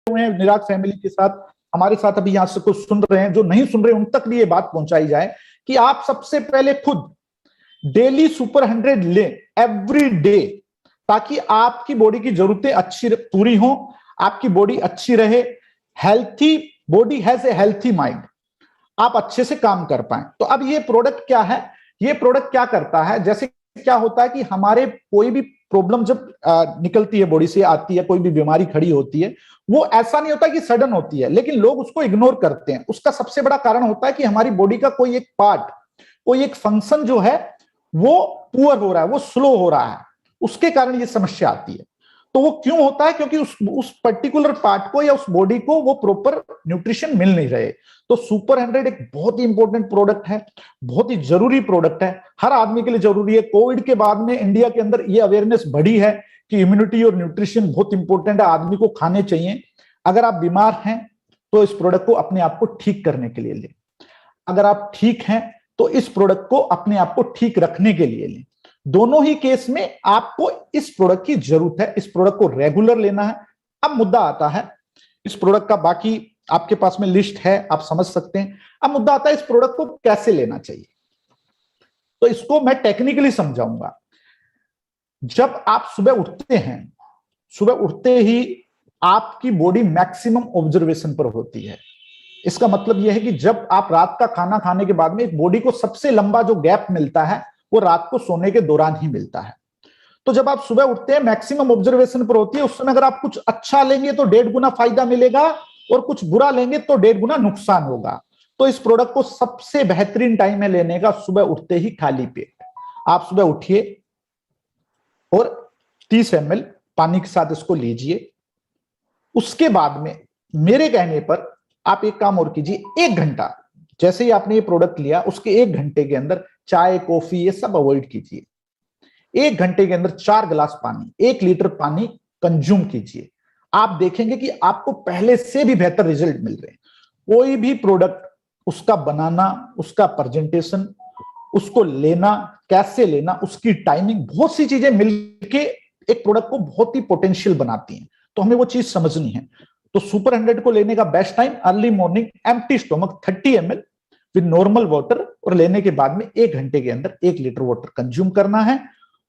हुए हैं निराग फैमिली के साथ, हमारे साथ अभी यहां से कुछ सुन रहे हैं, जो नहीं सुन रहे उन तक भी ये बात पहुंचाई जाए कि आप सबसे पहले खुद डेली सुपर 100 लें एवरी डे, ताकि आपकी बॉडी की जरूरतें अच्छी पूरी हों, आपकी बॉडी अच्छी रहे। Healthy body has a healthy mind, आप अच्छे से काम कर पाए। तो अब ये प्रोडक्ट क्या है, ये प्रोडक्ट क्या करता है, जैसे क्या होता है कि हमारे कोई भी प्रॉब्लम जब निकलती है बॉडी से, आती है, कोई भी बीमारी खड़ी होती है, वो ऐसा नहीं होता कि सडन होती है, लेकिन लोग उसको इग्नोर करते हैं। उसका सबसे बड़ा कारण होता है कि हमारी बॉडी का कोई एक पार्ट, कोई एक फंक्शन जो है वो पुअर हो रहा है, वो स्लो हो रहा है, उसके कारण ये समस्या आती है। तो वो क्यों होता है? क्योंकि उस पर्टिकुलर पार्ट को या उस बॉडी को वो प्रॉपर न्यूट्रिशन मिल नहीं रहे। तो सुपर 100 एक बहुत ही इंपॉर्टेंट प्रोडक्ट है, बहुत ही जरूरी प्रोडक्ट है, हर आदमी के लिए जरूरी है। कोविड के बाद में इंडिया के अंदर ये अवेयरनेस बढ़ी है कि इम्यूनिटी और न्यूट्रिशन बहुत इंपॉर्टेंट है, आदमी को खाने चाहिए। अगर आप बीमार हैं तो इस प्रोडक्ट को अपने आप को ठीक करने के लिए लें, अगर आप ठीक हैं तो इस प्रोडक्ट को अपने आप को ठीक रखने के लिए लें। दोनों ही केस में आपको इस प्रोडक्ट की जरूरत है, इस प्रोडक्ट को रेगुलर लेना है। अब मुद्दा आता है इस प्रोडक्ट का, बाकी आपके पास में लिस्ट है, आप समझ सकते हैं। अब मुद्दा आता है इस प्रोडक्ट को कैसे लेना चाहिए, तो इसको मैं टेक्निकली समझाऊंगा। जब आप सुबह उठते हैं, सुबह उठते ही आपकी बॉडी मैक्सिमम ऑब्जर्वेशन पर होती है। इसका मतलब यह है कि जब आप रात का खाना खाने के बाद में एक बॉडी को सबसे लंबा जो गैप मिलता है वो रात को सोने के दौरान ही मिलता है। तो जब आप सुबह उठते हैं मैक्सिमम ऑब्जर्वेशन पर होती है, उस समय अगर आप कुछ अच्छा लेंगे तो 1.5 गुना फायदा मिलेगा, और कुछ बुरा लेंगे तो 1.5 गुना नुकसान होगा। तो इस प्रोडक्ट को सबसे बेहतरीन टाइम है लेने का सुबह उठते ही खाली पेट। आप सुबह उठिए और 30 ml पानी के साथ इसको लीजिए। उसके बाद में मेरे कहने पर आप एक काम और कीजिए, 1 घंटा जैसे ही आपने ये प्रोडक्ट लिया उसके 1 घंटे के अंदर चाय कॉफी ये सब अवॉइड कीजिए। 1 घंटे के अंदर 4 गिलास पानी, 1 लीटर पानी कंज्यूम कीजिए। आप देखेंगे कि आपको पहले से भी बेहतर रिजल्ट मिल रहे हैं। कोई भी प्रोडक्ट, उसका बनाना, उसका प्रेजेंटेशन, उसको लेना, कैसे लेना, उसकी टाइमिंग, बहुत सी चीजें मिलके एक प्रोडक्ट को बहुत ही पोटेंशियल बनाती हैं। तो हमें वो चीज समझनी है। तो सुपर 100 को लेने का best time early morning, empty stomach 30 ml with normal water, और लेने के बाद में 1 घंटे के अंदर 1 लीटर वाटर कंज्यूम करना है।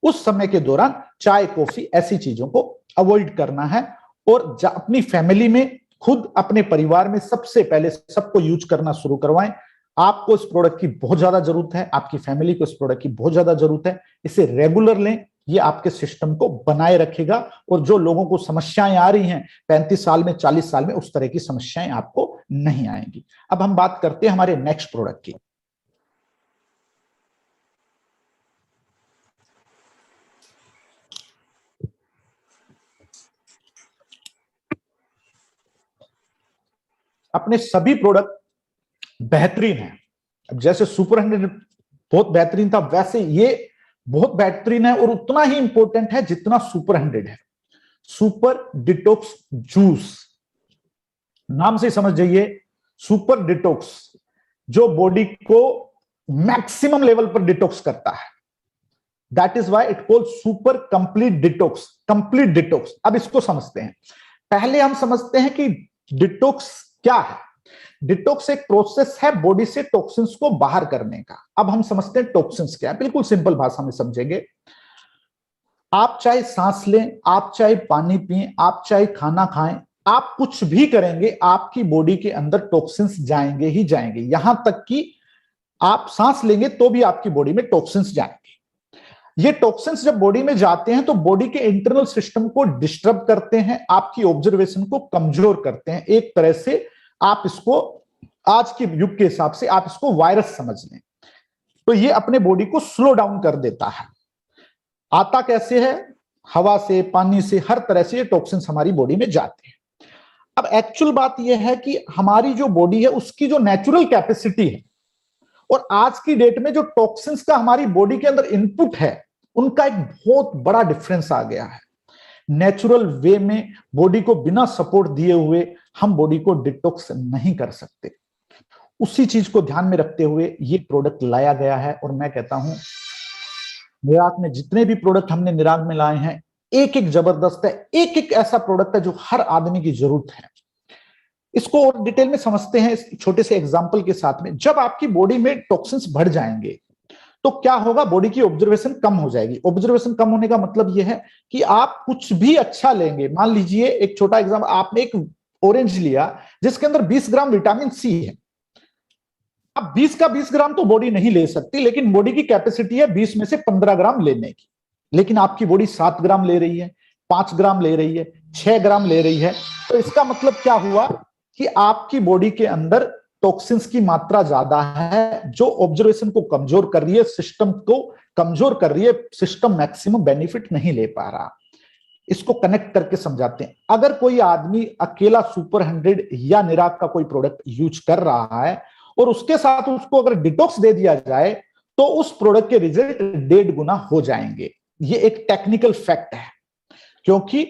उस समय के दौरान चाय कॉफी ऐसी चीजों को अवॉइड करना है, और अपनी फैमिली में, खुद अपने परिवार में सबसे पहले सबको यूज करना शुरू करवाएं। आपको इस प्रोडक्ट की बहुत ज्यादा जरूरत है, आपकी फैमिली को इस प्रोडक्ट की बहुत ज्यादा जरूरत है। इसे रेगुलर लें, ये आपके सिस्टम को बनाए रखेगा, और जो लोगों को समस्याएं आ रही हैं 35 साल में, 40 साल में, उस तरह की समस्याएं आपको नहीं आएंगी। अब हम बात करते हैं हमारे नेक्स्ट प्रोडक्ट की। अपने सभी प्रोडक्ट बेहतरीन हैं। अब जैसे सुपर 100 बहुत बेहतरीन था, वैसे ये बहुत बेहतरीन है, और उतना ही इंपॉर्टेंट है जितना सुपर 100 है। सुपर डिटॉक्स जूस, नाम से समझ जाइए, सुपर डिटॉक्स, जो बॉडी को मैक्सिमम लेवल पर डिटॉक्स करता है। That is why it called super complete detox, complete detox. अब इसको समझते हैं। पहले हम समझते हैं कि डिटॉक्स क्या है। डिटॉक्स एक प्रोसेस है बॉडी से टॉक्सिन्स को बाहर करने का। अब हम समझते हैं टॉक्सिन्स क्या है, बिल्कुल सिंपल भाषा में समझेंगे। आप चाहे सांस लें, आप चाहे पानी पिएं, आप चाहे खाना खाएं, आप कुछ भी करेंगे, आपकी बॉडी के अंदर टॉक्सिन्स जाएंगे ही जाएंगे। यहां तक कि आप सांस लेंगे तो भी आपकी बॉडी में टॉक्सिन्स जाएंगे। ये टॉक्सिन्स जब बॉडी में जाते हैं तो बॉडी के इंटरनल सिस्टम को डिस्टर्ब करते हैं, आपकी ऑब्जर्वेशन को कमजोर करते हैं। एक तरह से आप इसको, आज के युग के हिसाब से आप इसको वायरस समझ लें। तो ये अपने बॉडी को स्लो डाउन कर देता है। आता कैसे है? हवा से, पानी से, हर तरह से ये टॉक्सिन्स हमारी बॉडी में जाते हैं। अब एक्चुअल बात यह है कि हमारी जो बॉडी है उसकी जो नेचुरल कैपेसिटी है, और आज की डेट में जो टॉक्सिन्स का हमारी बॉडी के अंदर इनपुट है, उनका एक बहुत बड़ा डिफरेंस आ गया है। नेचुरल वे में बॉडी को बिना सपोर्ट दिए हुए हम बॉडी को डिटॉक्स नहीं कर सकते। उसी चीज को ध्यान में रखते हुए ये प्रोडक्ट लाया गया है। और मैं कहता हूं निराग में जितने भी प्रोडक्ट हमने निराग में लाए हैं, एक एक जबरदस्त है, एक एक ऐसा प्रोडक्ट है जो हर आदमी की जरूरत है। इसको और डिटेल में समझते हैं इस छोटे से एग्जांपल के साथ में। जब आपकी बॉडी में टॉक्सिन्स बढ़ जाएंगे तो क्या होगा, बॉडी की ऑब्जर्वेशन कम हो जाएगी। ऑब्जर्वेशन कम होने का मतलब यह है कि आप कुछ भी अच्छा लेंगे, मान लीजिए एक छोटा एग्जांपल, आपने एक ऑरेंज लिया जिसके अंदर 20 ग्राम विटामिन सी है। अब 20 का 20 ग्राम तो बॉडी नहीं ले सकती, लेकिन बॉडी की कैपेसिटी है 20 में से 15 ग्राम लेने की, लेकिन आपकी बॉडी 7 ग्राम ले रही है, 5 ग्राम ले रही है, 6 ग्राम ले रही है। तो इसका मतलब क्या हुआ कि आपकी बॉडी के अंदर टॉक्सिन्स की मात्रा ज्यादा है, जो ऑब्जर्वेशन को कमजोर कर रही है, सिस्टम को कमजोर कर रही है, सिस्टम मैक्सिमम बेनिफिट नहीं ले पा रहा। इसको कनेक्ट करके समझाते हैं। अगर कोई आदमी अकेला सुपर 100 या निराग का कोई प्रोडक्ट यूज कर रहा है और उसके साथ उसको अगर डिटॉक्स दे दिया जाए तो उस प्रोडक्ट के रिजल्ट 1.5 गुना हो जाएंगे। ये एक टेक्निकल फैक्ट है, क्योंकि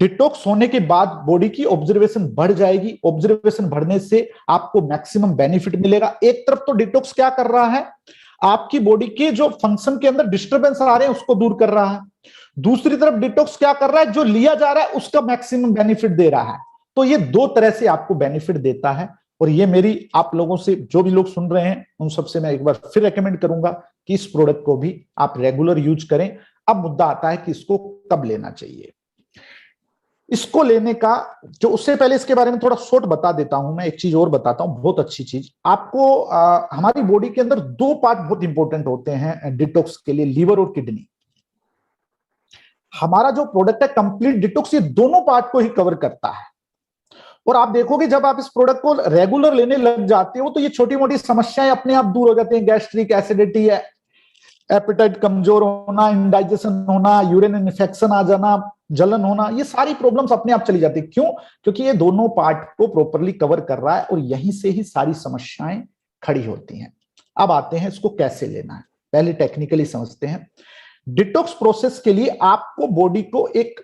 डिटॉक्स होने के बाद बॉडी की ऑब्जर्वेशन बढ़ जाएगी। ऑब्जर्वेशन बढ़ने से आपको मैक्सिमम बेनिफिट मिलेगा। एक तरफ तो डिटॉक्स क्या कर रहा है, आपकी बॉडी के जो फंक्शन के अंदर डिस्टर्बेंस आ रहे हैं उसको दूर कर रहा है। दूसरी तरफ डिटॉक्स क्या कर रहा है, जो लिया जा रहा है उसका मैक्सिमम बेनिफिट दे रहा है। तो ये दो तरह से आपको बेनिफिट देता है। और ये मेरी आप लोगों से, जो भी लोग सुन रहे हैं उन सबसे मैं एक बार फिर रेकमेंड करूंगा कि इस प्रोडक्ट को भी आप रेगुलर यूज करें। अब मुद्दा आता है कि इसको कब लेना चाहिए। इसको लेने का जो, उससे पहले इसके बारे में थोड़ा शॉर्ट बता देता हूं। मैं एक चीज और बताता हूं, बहुत अच्छी चीज आपको। हमारी बॉडी के अंदर दो पार्ट बहुत इंपॉर्टेंट होते हैं डिटॉक्स के लिए, लीवर और किडनी। हमारा जो प्रोडक्ट है कंप्लीट डिटॉक्स ये दोनों पार्ट को ही कवर करता है। और आप देखोगे जब आप इस प्रोडक्ट को रेगुलर लेने लग जाते हो तो ये छोटी मोटी समस्याएं अपने आप दूर हो जाती हैं। गैस्ट्रिक एसिडिटी है, एपेटाइट कमजोर होना, इंडाइजेशन होना, यूरिन इन्फेक्शन आ जाना, जलन होना, ये सारी प्रॉब्लम्स अपने आप चली जाती है। क्यों? क्योंकि ये दोनों पार्ट को प्रॉपरली कवर कर रहा है और यहीं से ही सारी समस्याएं खड़ी होती हैं। अब आते हैं इसको कैसे लेना है, पहले टेक्निकली समझते हैं। डिटॉक्स प्रोसेस के लिए आपको बॉडी को एक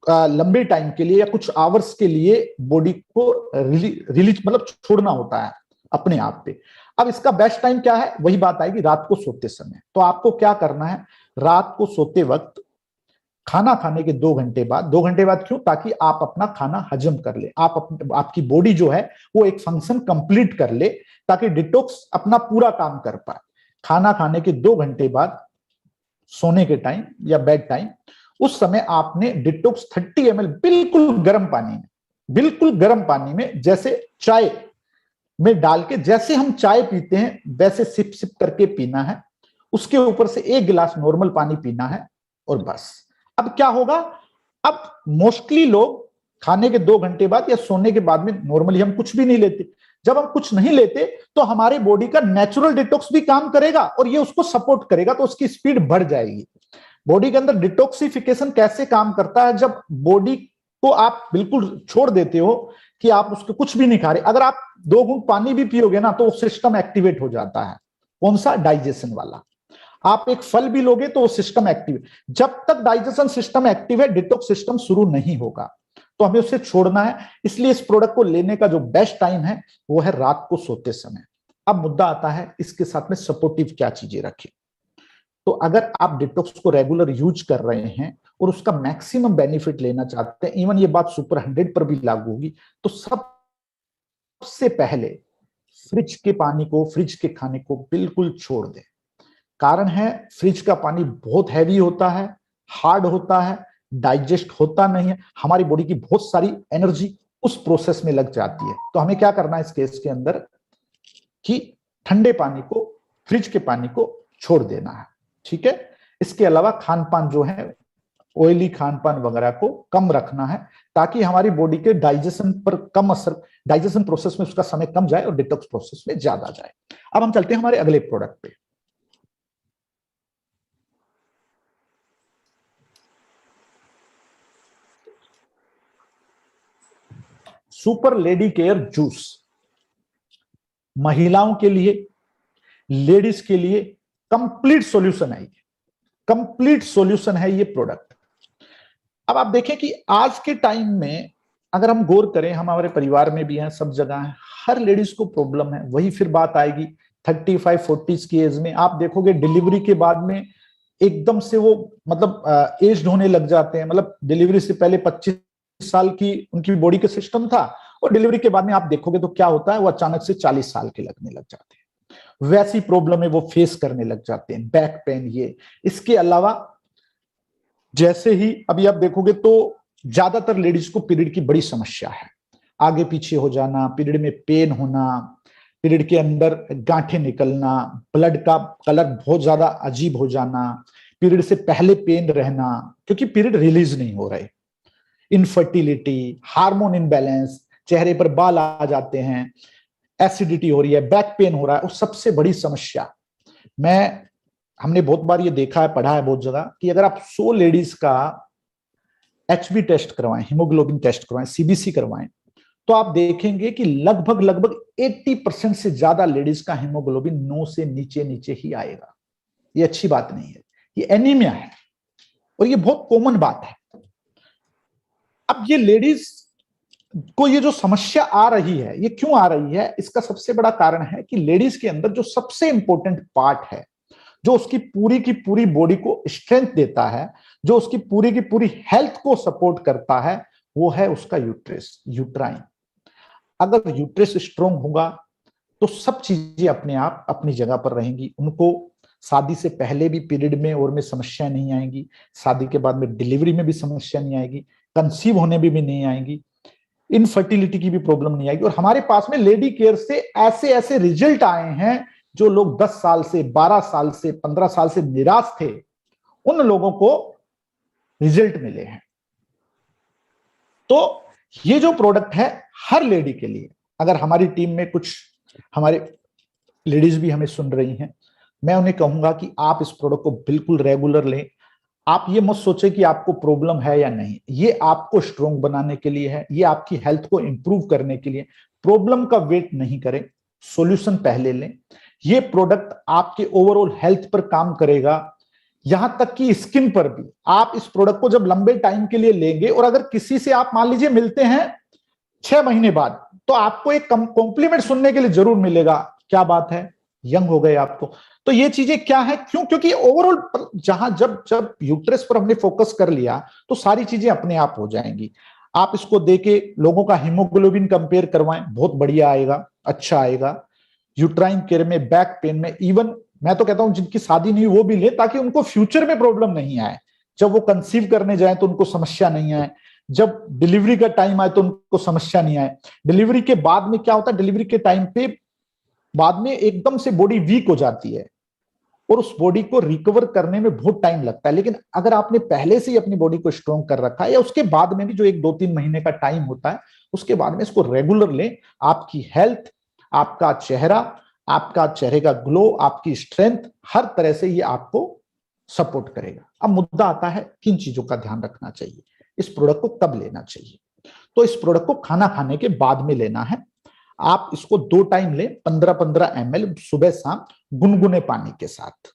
लंबे टाइम के लिए या कुछ आवर्स के लिए बॉडी को रिलीज मतलब छोड़ना होता है अपने आप पे। अब इसका बेस्ट टाइम क्या है, वही बात आएगी रात को सोते समय। तो आपको क्या करना है, रात को सोते वक्त खाना खाने के 2 घंटे बाद, 2 घंटे बाद क्यों, ताकि आप अपना खाना हजम कर ले, आपकी बॉडी जो है वो एक फंक्शन कंप्लीट कर ले, ताकि डिटॉक्स अपना पूरा काम कर पाए। खाना खाने के 2 घंटे बाद सोने के टाइम या बेड टाइम, उस समय आपने डिटॉक्स 30 ml बिल्कुल गर्म पानी में, बिल्कुल गर्म पानी में, जैसे चाय में डाल के, जैसे हम चाय पीते हैं वैसे सिप सिप करके पीना है। उसके ऊपर से 1 गिलास नॉर्मल पानी पीना है और बस। अब क्या होगा, अब मोस्टली लोग खाने के 2 घंटे बाद या सोने के बाद में नॉर्मली हम कुछ भी नहीं लेते। जब हम कुछ नहीं लेते तो हमारे बॉडी का नेचुरल डिटॉक्स भी काम करेगा और ये उसको सपोर्ट करेगा, तो उसकी स्पीड बढ़ जाएगी। बॉडी के अंदर डिटॉक्सिफिकेशन कैसे काम करता है, जब बॉडी को आप बिल्कुल छोड़ देते हो कि आप उसको कुछ भी नहीं खा रहे, अगर आप 2 घूंट पानी भी पियोगे ना तो सिस्टम एक्टिवेट हो जाता है। कौन सा? डाइजेशन वाला। आप एक फल भी लोगे तो वो सिस्टम एक्टिव, जब तक डाइजेशन सिस्टम एक्टिव है डिटॉक्स सिस्टम शुरू नहीं होगा। तो हमें उसे छोड़ना है। इसलिए इस प्रोडक्ट को लेने का जो बेस्ट टाइम है वो है रात को सोते समय। अब मुद्दा आता है इसके साथ में सपोर्टिव क्या चीजें रखें। तो अगर आप डिटॉक्स को रेगुलर यूज कर रहे हैं और उसका मैक्सिमम बेनिफिट लेना चाहते हैं, इवन ये बात सुपर 100 पर भी लागू होगी, तो सबसे पहले फ्रिज के पानी को, फ्रिज के खाने को बिल्कुल छोड़ दें। कारण है, फ्रिज का पानी बहुत हैवी होता है, हार्ड होता है, डाइजेस्ट होता नहीं है, हमारी बॉडी की बहुत सारी एनर्जी उस प्रोसेस में लग जाती है। तो हमें क्या करना है इस केस के अंदर कि ठंडे पानी को, फ्रिज के पानी को छोड़ देना है। ठीक है। इसके अलावा खान पान जो है, ऑयली खान पान वगैरह को कम रखना है, ताकि हमारी बॉडी के डाइजेशन पर कम असर, डाइजेशन प्रोसेस में उसका समय कम जाए और डिटॉक्स प्रोसेस में ज्यादा जाए। अब हम चलते हैं हमारे अगले प्रोडक्ट पे। सुपर लेडी केयर जूस, महिलाओं के लिए, लेडीज के लिए कंप्लीट सॉल्यूशन है, कंप्लीट सॉल्यूशन है ये प्रोडक्ट। अब आप देखें कि आज के टाइम में अगर हम गौर करें, हम हमारे परिवार में भी हैं, सब जगह है, हर लेडीज को प्रॉब्लम है। वही फिर बात आएगी 35-40 की एज में, आप देखोगे डिलीवरी के बाद में एकदम से वो एज्ड होने लग जाते हैं। मतलब डिलीवरी से पहले 25 साल की उनकी बॉडी का सिस्टम था और डिलीवरी के बाद में आप देखोगे तो क्या होता है, वो अचानक से 40 साल के लगने लग जाते हैं। वैसी प्रॉब्लम है वो फेस करने लग जाते हैं, बैक पेन ये। इसके अलावा जैसे ही अभी आप देखोगे तो ज्यादातर लेडीज को पीरियड की बड़ी समस्या है, आगे पीछे हो जाना, पीरियड में पेन होना, पीरियड के अंदर गांठें निकलना, ब्लड का कलर बहुत ज्यादा अजीब हो जाना, पीरियड से पहले पेन रहना क्योंकि पीरियड रिलीज नहीं हो रहे, इनफर्टिलिटी, हार्मोन इनबैलेंस, चेहरे पर बाल आ जाते हैं, एसिडिटी हो रही है, बैक पेन हो रहा है। और सबसे बड़ी समस्या हमने बहुत बार ये देखा है, पढ़ा है बहुत जगह कि अगर आप 100 लेडीज का एचबी टेस्ट करवाएं, हीमोग्लोबिन टेस्ट करवाएं, सीबीसी करवाएं, तो आप देखेंगे कि लगभग 80% से ज्यादा लेडीज का हीमोग्लोबिन 9 से नीचे नीचे ही आएगा। ये अच्छी बात नहीं है, ये एनीमिया है और ये बहुत कॉमन बात है। अब ये लेडीज को ये जो समस्या आ रही है, ये क्यों आ रही है? इसका सबसे बड़ा कारण है कि लेडीज के अंदर जो सबसे इंपॉर्टेंट पार्ट है, जो उसकी पूरी की पूरी बॉडी को स्ट्रेंथ देता है, जो उसकी पूरी की पूरी हेल्थ को सपोर्ट करता है, वो है उसका यूट्रस, यूट्राइन। अगर यूट्रस स्ट्रांग होगा तो सब चीजें अपने आप अपनी जगह पर रहेंगी। उनको शादी से पहले भी पीरियड में और में समस्या नहीं आएंगी, शादी के बाद में डिलीवरी में भी समस्या नहीं आएगी, कंसीव होने में भी नहीं आएंगी, इनफर्टिलिटी की भी प्रॉब्लम नहीं आएगी। और हमारे पास में लेडी केयर से ऐसे ऐसे रिजल्ट आए हैं, जो लोग 10 साल से, 12 साल से, 15 साल से निराश थे, उन लोगों को रिजल्ट मिले हैं। तो ये जो प्रोडक्ट है हर लेडी के लिए, अगर हमारी टीम में कुछ हमारे लेडीज भी हमें सुन रही हैं, मैं उन्हें कहूंगा कि आप इस प्रोडक्ट को बिल्कुल रेगुलर लें। आप ये मत सोचें कि आपको प्रॉब्लम है या नहीं, ये आपको स्ट्रांग बनाने के लिए है, ये आपकी हेल्थ को इंप्रूव करने के लिए। प्रॉब्लम का वेट नहीं करें, सॉल्यूशन पहले लें। ये प्रोडक्ट आपके ओवरऑल हेल्थ पर काम करेगा, यहां तक कि स्किन पर भी। आप इस प्रोडक्ट को जब लंबे टाइम के लिए लेंगे और अगर किसी से आप मान लीजिए मिलते हैं 6 महीने बाद, तो आपको एक कॉम्प्लीमेंट सुनने के लिए जरूर मिलेगा, क्या बात है, यंग हो गए आपको। तो ये चीजें क्या है, क्यों? क्योंकि ओवरऑल जहां जब यूट्रस पर हमने फोकस कर लिया तो सारी चीजें अपने आप हो जाएंगी। आप इसको देके लोगों का हीमोग्लोबिन कंपेयर करवाएं, बहुत बढ़िया आएगा, अच्छा आएगा। यूट्राइन केयर में, बैक पेन में, इवन मैं तो कहता हूं जिनकी शादी नहीं वो भी ले, ताकि उनको फ्यूचर में प्रॉब्लम नहीं आए, जब वो कंसीव करने जाए तो उनको समस्या नहीं आए, जब डिलीवरी का टाइम आए तो उनको समस्या नहीं आए। डिलीवरी के बाद में क्या होता है, डिलीवरी के टाइम पे बाद में एकदम से बॉडी वीक हो जाती है और उस बॉडी को रिकवर करने में बहुत टाइम लगता है। लेकिन अगर आपने पहले से ही अपनी बॉडी को स्ट्रांग कर रखा है, या उसके बाद में भी जो 1-2-3 महीने का टाइम होता है, उसके बाद में इसको रेगुलर लें, आपकी हेल्थ, आपका चेहरा, आपका चेहरे का ग्लो, आपकी स्ट्रेंथ, हर तरह से ये आपको सपोर्ट करेगा। अब मुद्दा आता है किन चीजों का ध्यान रखना चाहिए, इस प्रोडक्ट को कब लेना चाहिए। तो इस प्रोडक्ट को खाना खाने के बाद में लेना है। आप इसको 2 टाइम लें, 15-15 ml सुबह शाम, गुनगुने पानी के साथ।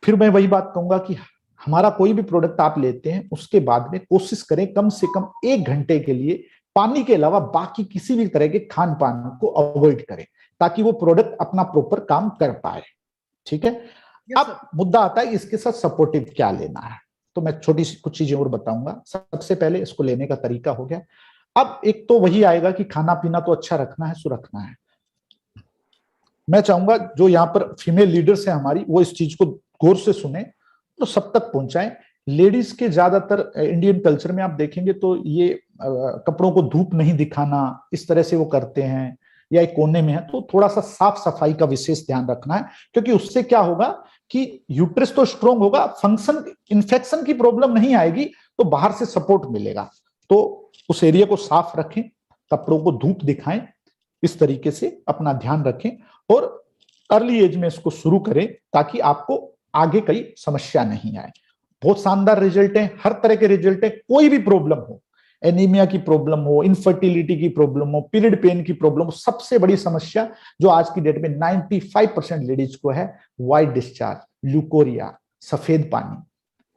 फिर मैं वही बात कहूंगा कि हमारा कोई भी प्रोडक्ट आप लेते हैं, उसके बाद में कोशिश करें कम से कम 1 घंटे के लिए पानी के अलावा बाकी किसी भी तरह के खान पान को अवॉइड करें, ताकि वो प्रोडक्ट अपना प्रॉपर काम कर पाए। ठीक है। अब मुद्दा आता है इसके साथ सपोर्टिव क्या लेना है, तो मैं छोटी सी कुछ चीजें और बताऊंगा। सबसे पहले इसको लेने का तरीका हो गया। अब एक तो वही आएगा कि खाना पीना तो अच्छा रखना है, सुरखना है। मैं चाहूंगा जो यहाँ पर फीमेल लीडर्स हैं हमारी, वो इस चीज को गौर से सुने तो सब तक पहुंचाएं। लेडीज के ज्यादातर इंडियन कल्चर में आप देखेंगे तो ये कपड़ों को धूप नहीं दिखाना, इस तरह से वो करते हैं, या एक कोने में है, तो थोड़ा सा साफ सफाई का विशेष ध्यान रखना है। क्योंकि उससे क्या होगा कि यूट्रस तो स्ट्रांग होगा, फंक्शन, इन्फेक्शन की प्रॉब्लम नहीं आएगी, तो बाहर से सपोर्ट मिलेगा। तो उस एरिया को साफ रखें, कपड़ों को धूप दिखाएं, इस तरीके से अपना ध्यान रखें और अर्ली एज में इसको शुरू करें, ताकि आपको आगे कोई समस्या नहीं आए। बहुत शानदार रिजल्ट है, हर तरह के रिजल्ट है। कोई भी प्रॉब्लम हो, एनीमिया की प्रॉब्लम हो, इनफर्टिलिटी की प्रॉब्लम हो, पीरियड पेन की प्रॉब्लम हो, सबसे बड़ी समस्या जो आज की डेट में 95% लेडीज को है, व्हाइट डिस्चार्ज, ल्यूकोरिया, सफेद पानी,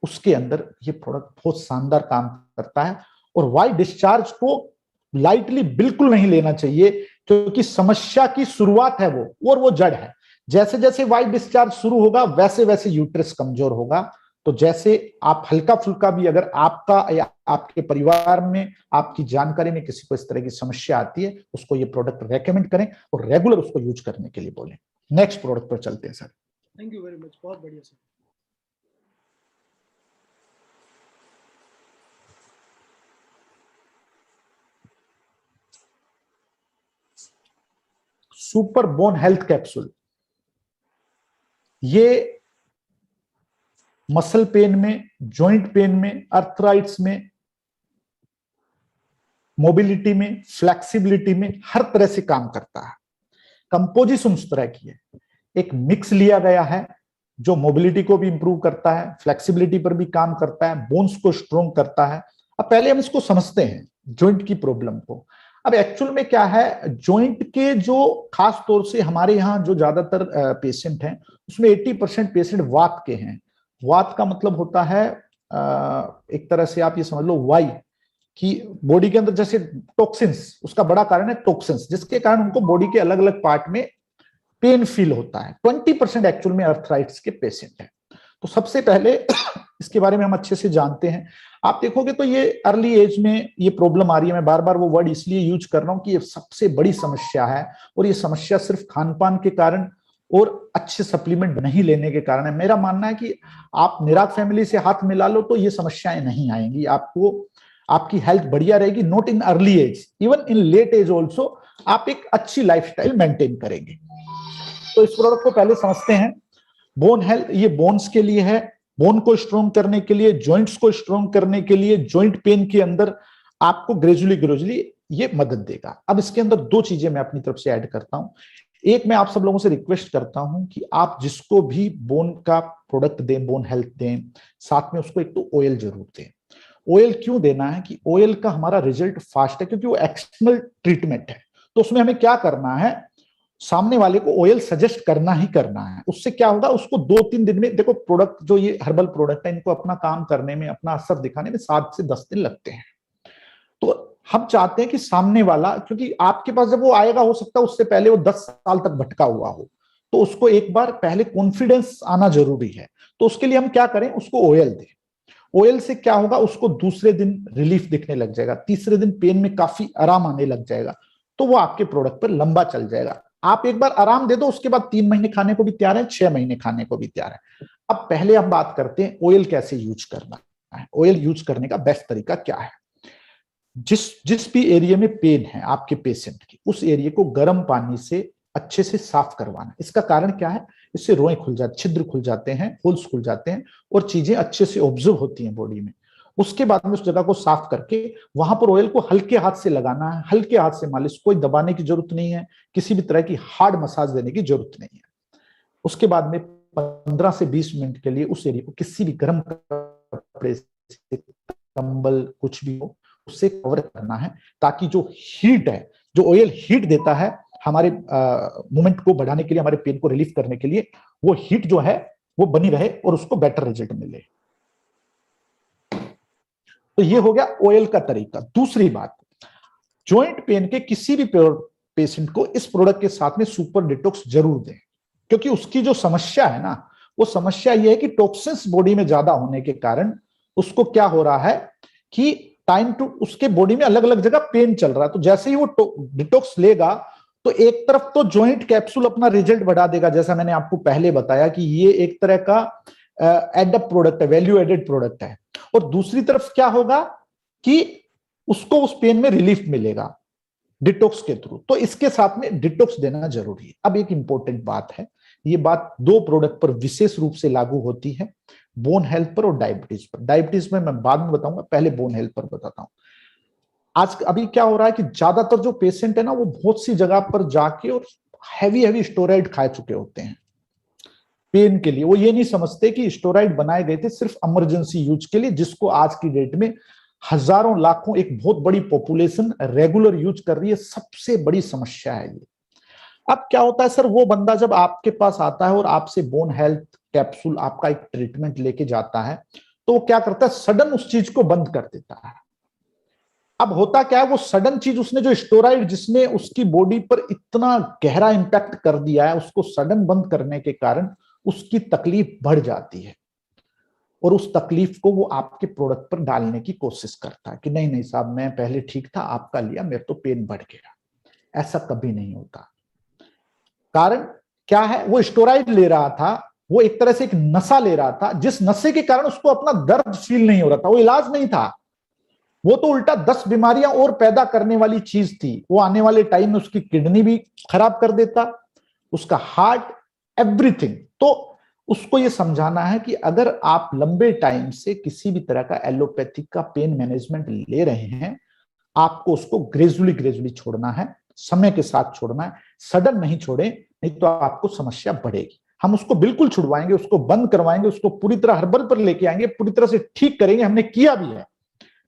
उसके अंदर ये प्रोडक्ट बहुत शानदार काम करता है। और व्हाइट डिस्चार्ज को लाइटली बिल्कुल नहीं लेना चाहिए, क्योंकि समस्या की शुरुआत है वो, और वो जड़ है। जैसे जैसे व्हाइट डिस्चार्ज शुरू होगा, वैसे वैसे यूट्रस कमजोर होगा, तो जैसे आप हल्का फुल्का भी, अगर आपका या आपके परिवार में, आपकी जानकारी में किसी को इस तरह की समस्या आती है, उसको ये प्रोडक्ट रेकमेंड करें और रेगुलर उसको यूज करने के लिए बोलें। नेक्स्ट प्रोडक्ट पर चलते हैं sir. Thank you very much, बहुत बढ़िया sir. Super bone health capsule, ये मसल पेन में, जॉइंट पेन में, अर्थराइट्स में, मोबिलिटी में, फ्लेक्सिबिलिटी में, हर तरह से काम करता है। कंपोजिशन उस तरह की है, एक मिक्स लिया गया है जो मोबिलिटी को भी इंप्रूव करता है, फ्लेक्सिबिलिटी पर भी काम करता है, बोन्स को स्ट्रोंग करता है। अब पहले हम इसको समझते हैं जॉइंट की प्रॉब्लम को। अब एक्चुअल में क्या है, जॉइंट के जो खास तौर से हमारे यहाँ जो ज्यादातर पेशेंट हैं उसमें 80% पेशेंट वात के हैं। वात का मतलब होता है एक तरह से आप ये समझ लो वाई, कि बॉडी के अंदर जैसे टॉक्सिन्स, उसका बड़ा कारण है टॉक्सिन्स, जिसके कारण उनको बॉडी के अलग अलग पार्ट में पेन फील होता है। 20% एक्चुअल में अर्थराइट्स के पेशेंट हैं। तो सबसे पहले इसके बारे में हम अच्छे से जानते हैं। आप देखोगे तो ये अर्ली एज में ये प्रॉब्लम आ रही है। मैं बार बार वो वर्ड इसलिए यूज कर रहा हूं कि ये सबसे बड़ी समस्या है, और ये समस्या सिर्फ खान पान के कारण और अच्छे सप्लीमेंट नहीं लेने के कारण है। मेरा मानना है कि आप निराग फैमिली से हाथ मिला लो तो ये समस्याएं नहीं आएंगी आपको, आपकी हेल्थ बढ़िया रहेगी। Not in early age, even in late age also आप एक अच्छी लाइफस्टाइल मेंटेन करेंगे। तो इस प्रोडक्ट को पहले समझते हैं। बोन हेल्थ, ये बोन्स के लिए है, बोन को स्ट्रॉन्ग करने के लिए, जॉइंट्स को स्ट्रॉन्ग करने के लिए, जॉइंट पेन के अंदर आपको ग्रेजुअली ये मदद देगा। अब इसके अंदर दो चीजें मैं अपनी तरफ से ऐड करता हूं। एक, मैं आप सब लोगों से रिक्वेस्ट करता हूं कि आप जिसको भी बोन का प्रोडक्ट दें, बोन हेल्थ दें, साथ में उसको एक तो ऑयल जरूर दें। ऑयल क्यों देना है कि ऑयल का हमारा रिजल्ट फास्ट है, क्योंकि वो एक्सटर्नल ट्रीटमेंट है। तो उसमें हमें क्या करना है, सामने वाले को ऑयल सजेस्ट करना ही करना है। उससे क्या होगा, उसको 2-3 दिन में, देखो प्रोडक्ट जो ये हर्बल प्रोडक्ट है, इनको अपना काम करने में, अपना असर दिखाने में 7 से 10 दिन लगते हैं। तो हम चाहते हैं कि सामने वाला, क्योंकि आपके पास जब वो आएगा, हो सकता है उससे पहले वो 10 साल तक भटका हुआ हो, तो उसको एक बार पहले कॉन्फिडेंस आना जरूरी है। तो उसके लिए हम क्या करें, उसको ऑयल दें। ऑयल से क्या होगा, उसको दूसरे दिन रिलीफ दिखने लग जाएगा, तीसरे दिन पेन में काफी आराम आने लग जाएगा, तो वो आपके प्रोडक्ट पर लंबा चल जाएगा। आप एक बार आराम दे दो, उसके बाद 3 महीने खाने को भी तैयार है, 6 महीने खाने को भी तैयार है। अब पहले हम बात करते हैं ऑयल कैसे यूज करना है। ऑयल यूज करने का बेस्ट तरीका क्या है। जिस भी एरिया में पेन है आपके पेशेंट की, उस एरिया को गर्म पानी से अच्छे से साफ करवाना। इसका कारण क्या है, इससे रोएं खुल जाते, छिद्र खुल जाते हैं, होल्स खुल जाते हैं, और चीजें अच्छे से ऑब्जर्व होती हैं बॉडी में। उसके बाद में उस जगह को साफ करके वहां पर ऑयल को हल्के हाथ से लगाना है, हल्के हाथ से मालिश, कोई दबाने की जरूरत नहीं है, किसी भी तरह की हार्ड मसाज देने की जरूरत नहीं है। उसके बाद में 15 से 20 मिनट के लिए उस एरिया को किसी भी गर्म कपड़े से, कंबल कुछ भी हो, उससे कवर करना है, ताकि जो हीट है, जो ऑयल हीट देता है हमारे मूवमेंट को बढ़ाने के लिए, हमारे पेन को रिलीफ करने के लिए, वो हीट जो है वो बनी रहे और उसको बेटर रिजल्ट मिले। तो ये हो गया ऑयल का तरीका। दूसरी बात, जॉइंट पेन के किसी भी पेशेंट को इस प्रोडक्ट के साथ में सुपर डिटॉक्स जरूर दें, क्योंकि उसकी जो समस्या है ना, वो समस्या ये है कि टॉक्सिन्स बॉडी में ज्यादा होने के कारण उसको क्या हो रहा है कि टाइम टू उसके बॉडी में अलग अलग जगह पेन चल रहा है। तो जैसे ही वो डिटॉक्स लेगा, तो एक तरफ तो जॉइंट कैप्सूल अपना रिजल्ट बढ़ा देगा, जैसा मैंने आपको पहले बताया कि ये एक तरह का एडअप प्रोडक्ट है, वैल्यू एडेड प्रोडक्ट है। और दूसरी तरफ क्या होगा कि उसको उस पेन में रिलीफ मिलेगा डिटॉक्स के थ्रू। तो इसके साथ में डिटॉक्स देना जरूरी है। अब एक इंपॉर्टेंट बात है, ये बात 2 प्रोडक्ट पर विशेष रूप से लागू होती है, बोन हेल्थ पर और डायबिटीज पर। डायबिटीज में मैं बाद में बताऊंगा, पहले बोन हेल्थ पर बताता हूं। आज अभी क्या हो रहा है कि ज्यादातर जो पेशेंट है ना, वो बहुत सी जगह पर जाके और हैवी स्टेरॉइड खा चुके होते हैं पेन के लिए। वो ये नहीं समझते कि स्टेरॉइड बनाए गए थे सिर्फ इमरजेंसी यूज के लिए, जिसको आज की डेट में हजारों लाखों, एक बहुत बड़ी पॉपुलेशन रेगुलर यूज कर रही है। सबसे बड़ी समस्या है ये। अब क्या होता है सर, वो बंदा जब आपके पास आता है और आपसे बोन हेल्थ कैप्सूल आपका एक ट्रीटमेंट लेके जाता है, तो वो क्या करता है, सडन उस चीज को बंद कर देता है। अब होता क्या है, वो सडन चीज, उसने जो स्टेरॉइड जिसने उसकी बॉडी पर इतना गहरा इंपैक्ट कर दिया है, उसको सडन बंद करने के कारण उसकी तकलीफ बढ़ जाती है। और उस तकलीफ को वो आपके प्रोडक्ट पर डालने की कोशिश करता है कि नहीं नहीं साहब, मैं पहले ठीक था, आपका लिया, मेरे तो पेन बढ़ गया। ऐसा कभी नहीं होता। कारण क्या है? वो स्टेरॉइड ले रहा था, वो एक तरह से एक नशा ले रहा था, जिस नशे के कारण उसको अपना दर्द फील नहीं हो रहा था। वो इलाज नहीं था, वो तो उल्टा 10 बीमारियां और पैदा करने वाली चीज थी। वो आने वाले टाइम में उसकी किडनी भी खराब कर देता, उसका हार्ट, एवरीथिंग। तो उसको ये समझाना है कि अगर आप लंबे टाइम से किसी भी तरह का एलोपैथिक का पेन मैनेजमेंट ले रहे हैं, आपको उसको ग्रेजुअली ग्रेजुअली छोड़ना है, समय के साथ छोड़ना है, सडन नहीं छोड़े, नहीं तो आपको समस्या बढ़ेगी। हम उसको बिल्कुल छुड़वाएंगे, उसको बंद करवाएंगे, उसको पूरी तरह हर्बल पर लेके आएंगे, पूरी तरह से ठीक करेंगे। हमने किया भी है,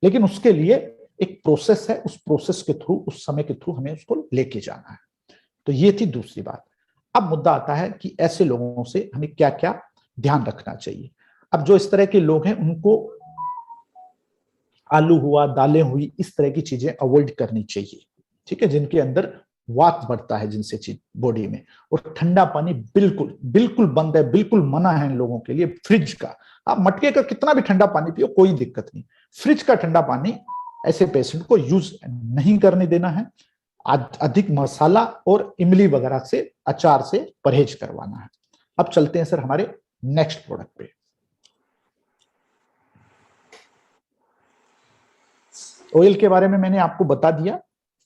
लेकिन उसके लिए एक प्रोसेस है, उस प्रोसेस के थ्रू, उस समय के थ्रू हमें उसको लेके जाना है। तो ये थी दूसरी बात। अब मुद्दा आता है कि ऐसे लोगों से हमें क्या क्या ध्यान रखना चाहिए। अब जो इस तरह के लोग हैं, उनको आलू हुआ, दालें हुई, इस तरह की चीजें अवॉइड करनी चाहिए, ठीक है, जिनके अंदर वात बढ़ता है, जिनसे चीज बॉडी में। और ठंडा पानी बिल्कुल बिल्कुल बंद है, बिल्कुल मना है इन लोगों के लिए। फ्रिज का, आप मटके का कितना भी ठंडा पानी पियो, कोई दिक्कत नहीं। फ्रिज का ठंडा पानी ऐसे पेशेंट को यूज नहीं करने देना है। अधिक मसाला और इमली वगैरह से, अचार से परहेज करवाना है। अब चलते हैं सर हमारे नेक्स्ट प्रोडक्ट पे। ऑयल के बारे में मैंने आपको बता दिया,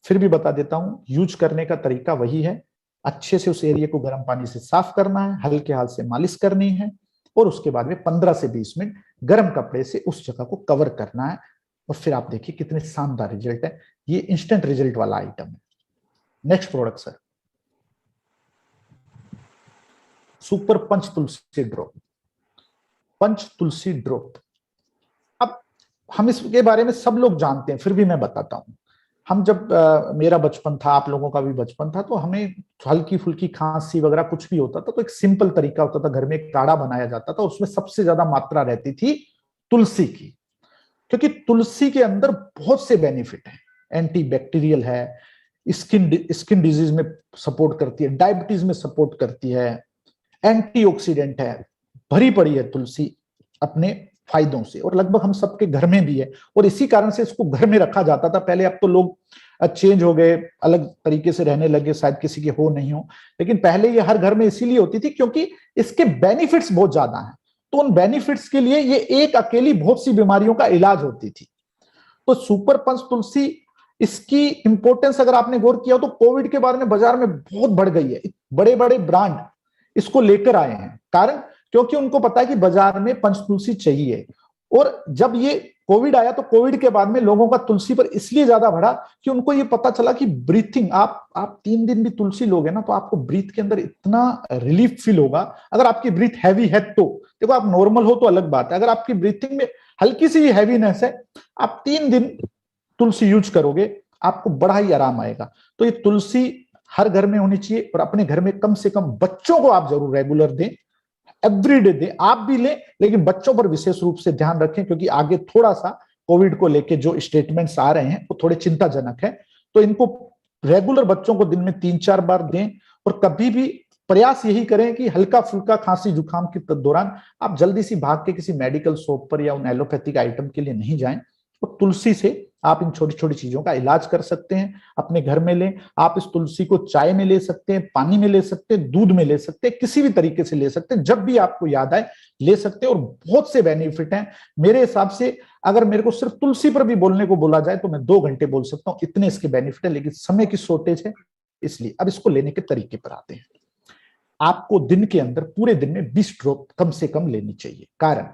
फिर भी बता देता हूं। यूज करने का तरीका वही है, अच्छे से उस एरिया को गर्म पानी से साफ करना है, हल्के हाथ से मालिश करनी है, और उसके बाद में 15 से 20 मिनट गर्म कपड़े से उस जगह को कवर करना है। और फिर आप देखिए कितने शानदार रिजल्ट है। ये इंस्टेंट रिजल्ट वाला आइटम है। Next product sir, super punch Tulsi drop. Punch Tulsi drop, अब हम इसके बारे में सब लोग जानते हैं, फिर भी मैं बताता हूं। हम जब मेरा बचपन था, आप लोगों का भी बचपन था, तो हमें हल्की फुल्की खांसी वगैरह कुछ भी होता था तो एक सिंपल तरीका होता था, घर में एक काढ़ा बनाया जाता था, उसमें सबसे ज्यादा मात्रा रहती थी तुलसी की। क्योंकि तुलसी के अंदर बहुत से बेनिफिट है, एंटी बैक्टीरियल है, स्किन डिजीज में सपोर्ट करती है, डायबिटीज में सपोर्ट करती है, एंटीऑक्सीडेंट है, भरी पड़ी है तुलसी अपने फायदों से। और लगभग हम सबके घर में भी है, और इसी कारण से इसको घर में रखा जाता था पहले। अब तो लोग चेंज हो गए, अलग तरीके से रहने लगे, शायद किसी के हो नहीं हो, लेकिन पहले ये हर घर में इसीलिए होती थी क्योंकि इसके बेनिफिट्स बहुत ज्यादा हैं। तो उन बेनिफिट्स के लिए ये एक अकेली बहुत सी बीमारियों का इलाज होती थी। तो सुपर पंच तुलसी, इसकी इंपॉर्टेंस अगर आपने गौर किया तो कोविड के बाद में बाजार में बहुत बढ़ गई है। बड़े बड़े ब्रांड इसको लेकर आए हैं, कारण क्योंकि उनको पता है कि बाजार में पंच तुलसी चाहिए। और जब ये कोविड आया तो कोविड के बाद में लोगों का तुलसी पर इसलिए ज्यादा बढ़ा कि उनको ये पता चला कि ब्रीथिंग, आप 3 दिन भी तुलसी लोगे ना तो आपको ब्रीथ के अंदर इतना रिलीफ फील होगा। अगर आपकी ब्रीथ हैवी है तो देखो, आप नॉर्मल हो तो अलग बात है, अगर आपकी ब्रीथिंग में हल्की सी हैवीनेस है, आप 3 दिन तुलसी यूज करोगे, आपको बड़ा ही आराम आएगा। तो ये तुलसी हर घर में होनी चाहिए, और अपने घर में कम से कम बच्चों को आप जरूर रेगुलर दें, एवरीडे दें। आप भी लें, लेकिन बच्चों पर विशेष रूप से ध्यान रखें, क्योंकि आगे थोड़ा सा कोविड को लेके जो स्टेटमेंट्स आ रहे हैं वो थोड़े चिंताजनक है। तो इनको रेगुलर बच्चों को दिन में 3-4 बार दें। और कभी भी प्रयास यही करें कि हल्का फुल्का खांसी जुकाम के दौरान आप जल्दी सी भाग के किसी मेडिकल शॉप पर या उन एलोपैथिक आइटम के लिए नहीं जाएं। और तुलसी से आप इन छोटी छोटी चीजों का इलाज कर सकते हैं, अपने घर में लें। आप इस तुलसी को चाय में ले सकते हैं, पानी में ले सकते हैं, दूध में ले सकते हैं, किसी भी तरीके से ले सकते हैं, जब भी आपको याद आए ले सकते हैं। और बहुत से बेनिफिट हैं मेरे हिसाब से। अगर मेरे को सिर्फ तुलसी पर भी बोलने को बोला जाए तो मैं 2 घंटे बोल सकता हूं, इतने इसके बेनिफिट है, लेकिन समय की शॉर्टेज है, इसलिए अब इसको लेने के तरीके पर आते हैं। आपको दिन के अंदर, पूरे दिन में 20 ड्रॉप कम से कम लेनी चाहिए, कारण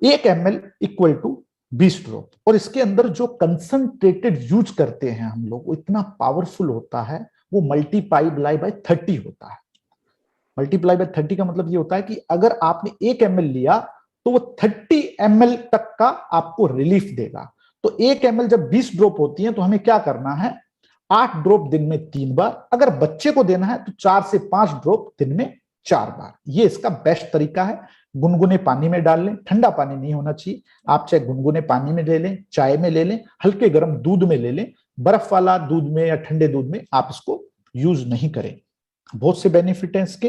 1 ml इक्वल टू 20 ड्रॉप। और इसके अंदर जो कंसंट्रेटेड यूज करते हैं हम लोग, वो इतना पावरफुल होता है, वो मल्टीप्लाई बाय 30 होता है। मल्टीप्लाई बाय 30 का मतलब ये होता है कि अगर आपने 1 ml लिया तो वो 30 ml तक का आपको रिलीफ देगा। तो 1 ml जब 20 ड्रॉप होती है तो हमें क्या करना है, 8 ड्रॉप दिन में 3 बार। अगर बच्चे को देना है तो 4 से 5 ड्रॉप दिन में 4 बार। ये इसका बेस्ट तरीका है। गुनगुने पानी में डाल लें, ठंडा पानी नहीं होना चाहिए। आप चाहे गुनगुने पानी में ले लें, चाय में ले लें, हल्के गर्म दूध में ले लें। बर्फ वाला दूध में या ठंडे दूध में आप इसको यूज नहीं करें। बहुत से बेनिफिट हैं इसके।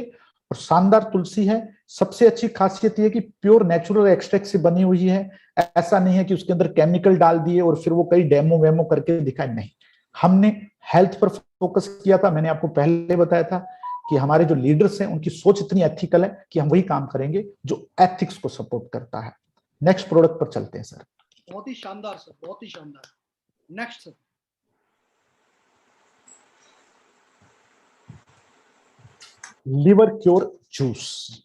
और शानदार तुलसी है। सबसे अच्छी खासियत यह कि प्योर नेचुरल एक्सट्रैक्ट से बनी हुई है। ऐसा नहीं है कि उसके अंदर केमिकल डाल दिए और फिर वो कई डेमो वेमो करके दिखाए, नहीं। हमने हेल्थ पर फोकस किया था। मैंने आपको पहले बताया था कि हमारे जो लीडर्स हैं उनकी सोच इतनी एथिकल है कि हम वही काम करेंगे जो एथिक्स को सपोर्ट करता है। नेक्स्ट प्रोडक्ट पर चलते हैं सर। बहुत ही शानदार सर, बहुत ही शानदार। Next sir. Liver cure juice.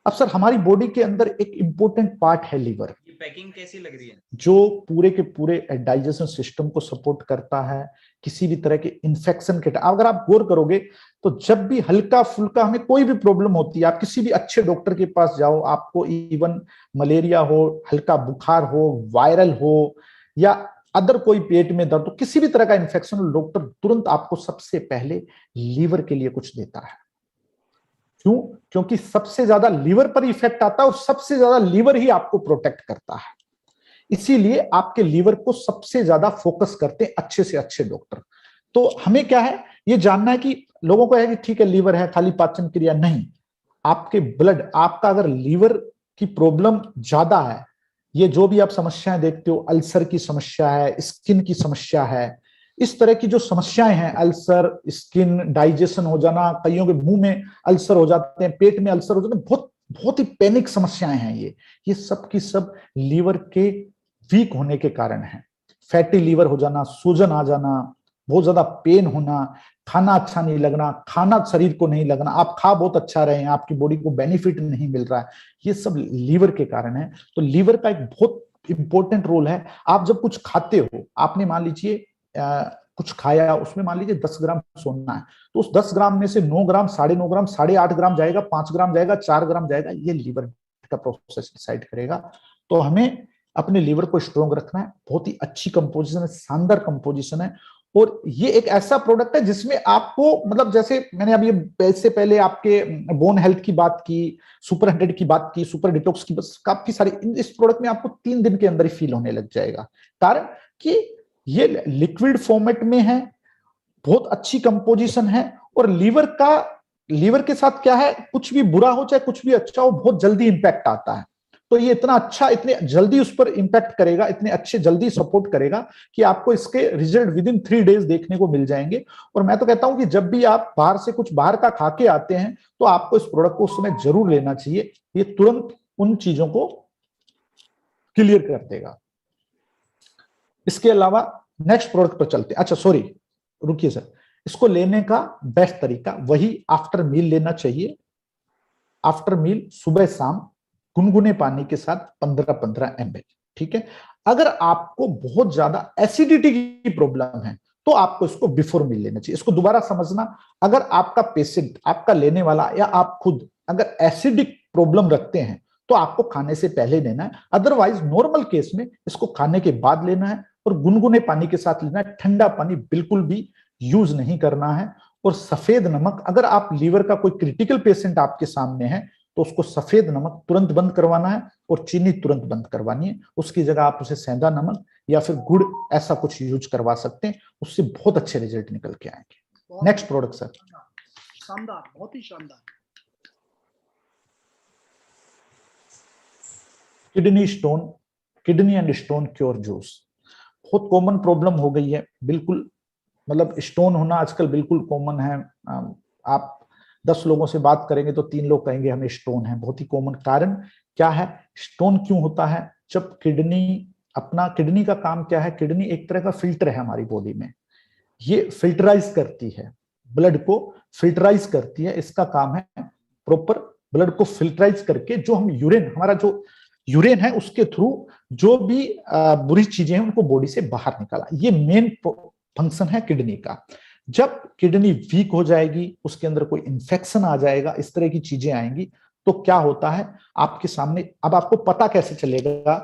अब सर हमारी बॉडी के अंदर एक इंपॉर्टेंट पार्ट है लिवर। ये पैकिंग कैसी लग रही है? जो पूरे के पूरे डाइजेशन सिस्टम को सपोर्ट करता है, किसी भी तरह के इन्फेक्शन के। अगर आप गौर करोगे तो जब भी हल्का फुल्का हमें कोई भी प्रॉब्लम होती है, आप किसी भी अच्छे डॉक्टर के पास जाओ, आपको इवन मलेरिया हो, हल्का बुखार हो, वायरल हो, या अदर कोई पेट में दर्द हो, किसी भी तरह का इन्फेक्शन हो, डॉक्टर तुरंत आपको सबसे पहले लीवर के लिए कुछ देता है। क्यों? क्योंकि सबसे ज्यादा लीवर पर इफेक्ट आता है और सबसे ज्यादा लीवर ही आपको प्रोटेक्ट करता है। इसीलिए आपके लीवर को सबसे ज्यादा फोकस करते हैं अच्छे से अच्छे डॉक्टर। तो हमें क्या है, ये जानना है कि लोगों को है कि ठीक है लीवर है, खाली पाचन क्रिया नहीं। आपके ब्लड, आपका अगर लीवर की प्रॉब्लम ज्यादा है, ये जो भी आप समस्याएं देखते हो, अल्सर की समस्या है, स्किन की समस्या है, इस तरह की जो समस्याएं हैं, अल्सर, स्किन, डाइजेशन हो जाना, कईयों के मुंह में अल्सर हो जाते हैं, पेट में अल्सर हो जाते हैं, बहुत बहुत ही पैनिक समस्याएं हैं ये सब की सब लीवर के वीक होने के कारण है। फैटी लीवर हो जाना, सूजन आ जाना, बहुत ज्यादा पेन होना, खाना अच्छा नहीं लगना, खाना शरीर को नहीं लगना, आप खा बहुत अच्छा रहे हैं, आपकी बॉडी को बेनिफिट नहीं मिल रहा है, ये सब लीवर के कारण है। तो लीवर का एक बहुत इंपॉर्टेंट रोल है। आप जब कुछ खाते हो, आपने मान लीजिए कुछ खाया, उसमें मान लीजिए 10 ग्राम सोना है, तो उस 10 ग्राम में से 9 ग्राम, 9.5 ग्राम, 8.5 ग्राम जाएगा, 5 ग्राम जाएगा, 4 ग्राम जाएगा, ये लीवर का प्रोसेस डिसाइड करेगा। तो हमें अपने लीवर को स्ट्रॉन्ग रखना है। बहुत ही अच्छी कंपोजिशन है, शानदार कंपोजिशन है। और ये एक ऐसा प्रोडक्ट है जिसमें आपको, मतलब जैसे मैंने अभी इससे पहले आपके बोन हेल्थ की बात की, सुपर 100 की बात की, सुपर डिटॉक्स की, बस काफी सारी, इस प्रोडक्ट में आपको 3 दिन के अंदर ही फील होने लग जाएगा। कारण कि ये लिक्विड फॉर्मेट में है, बहुत अच्छी कंपोजिशन है, और लीवर के साथ क्या है, कुछ भी बुरा हो चाहे कुछ भी अच्छा हो, बहुत जल्दी इंपैक्ट आता है। तो ये इतना अच्छा, इतने जल्दी उस पर इंपैक्ट करेगा, इतने अच्छे जल्दी सपोर्ट करेगा कि आपको इसके रिजल्ट विद इन 3 डेज देखने को मिल जाएंगे। और मैं तो कहता हूं कि जब भी आप बाहर से कुछ बाहर का खा के आते हैं तो आपको इस प्रोडक्ट को उस समय जरूर लेना चाहिए। ये तुरंत उन चीजों को क्लियर कर देगा। इसके अलावा नेक्स्ट प्रोडक्ट पर चलते हैं। अच्छा सॉरी, रुकिए सर, इसको लेने का बेस्ट तरीका वही आफ्टर मील लेना चाहिए। आफ्टर मील सुबह शाम गुनगुने पानी के साथ 15-15 ml, ठीक है। अगर आपको बहुत ज्यादा एसिडिटी की प्रॉब्लम है तो आपको इसको बिफोर मील लेना चाहिए। इसको दोबारा समझना, अगर आपका पेशेंट, आपका लेने वाला या आप खुद अगर एसिडिक प्रॉब्लम रखते हैं तो आपको खाने से पहले लेना है। अदरवाइज नॉर्मल केस में इसको खाने के बाद लेना है और गुनगुने पानी के साथ लेना है। ठंडा पानी बिल्कुल भी यूज नहीं करना है। और सफेद नमक, अगर आप लीवर का कोई क्रिटिकल पेशेंट आपके सामने है तो उसको सफेद नमक तुरंत बंद करवाना है और चीनी तुरंत बंद करवानी है। उसकी जगह आप उसे सेंधा नमक या फिर गुड़ ऐसा कुछ यूज करवा सकते हैं, उससे बहुत अच्छे रिजल्ट निकल के आएंगे। Next product sir. शानदार, बहुत ही शानदार। Kidney stone, kidney and stone cure juice बहुत कॉमन प्रॉब्लम हो गई है। बिल्कुल, मतलब स्टोन होना आजकल बिल्कुल कॉमन है। आप 10 लोगों से बात करेंगे तो 3 लोग कहेंगे हमें स्टोन है। बहुत ही कॉमन कारण क्या है, स्टोन क्यों होता है? जब किडनी का काम क्या है, किडनी एक तरह का फिल्टर है हमारी बॉडी में। ये फिल्टराइज करती है, ब्लड को फिल्टराइज करती है। इसका काम है प्रॉपर ब्लड को फिल्टराइज करके जो हम यूरिन, हमारा जो यूरिन है उसके थ्रू जो भी बुरी चीजें हैं उनको बॉडी से बाहर निकाला। ये मेन फंक्शन है किडनी का। जब किडनी वीक हो जाएगी, उसके अंदर कोई इंफेक्शन आ जाएगा, इस तरह की चीजें आएंगी, तो क्या होता है आपके सामने। अब आपको पता कैसे चलेगा,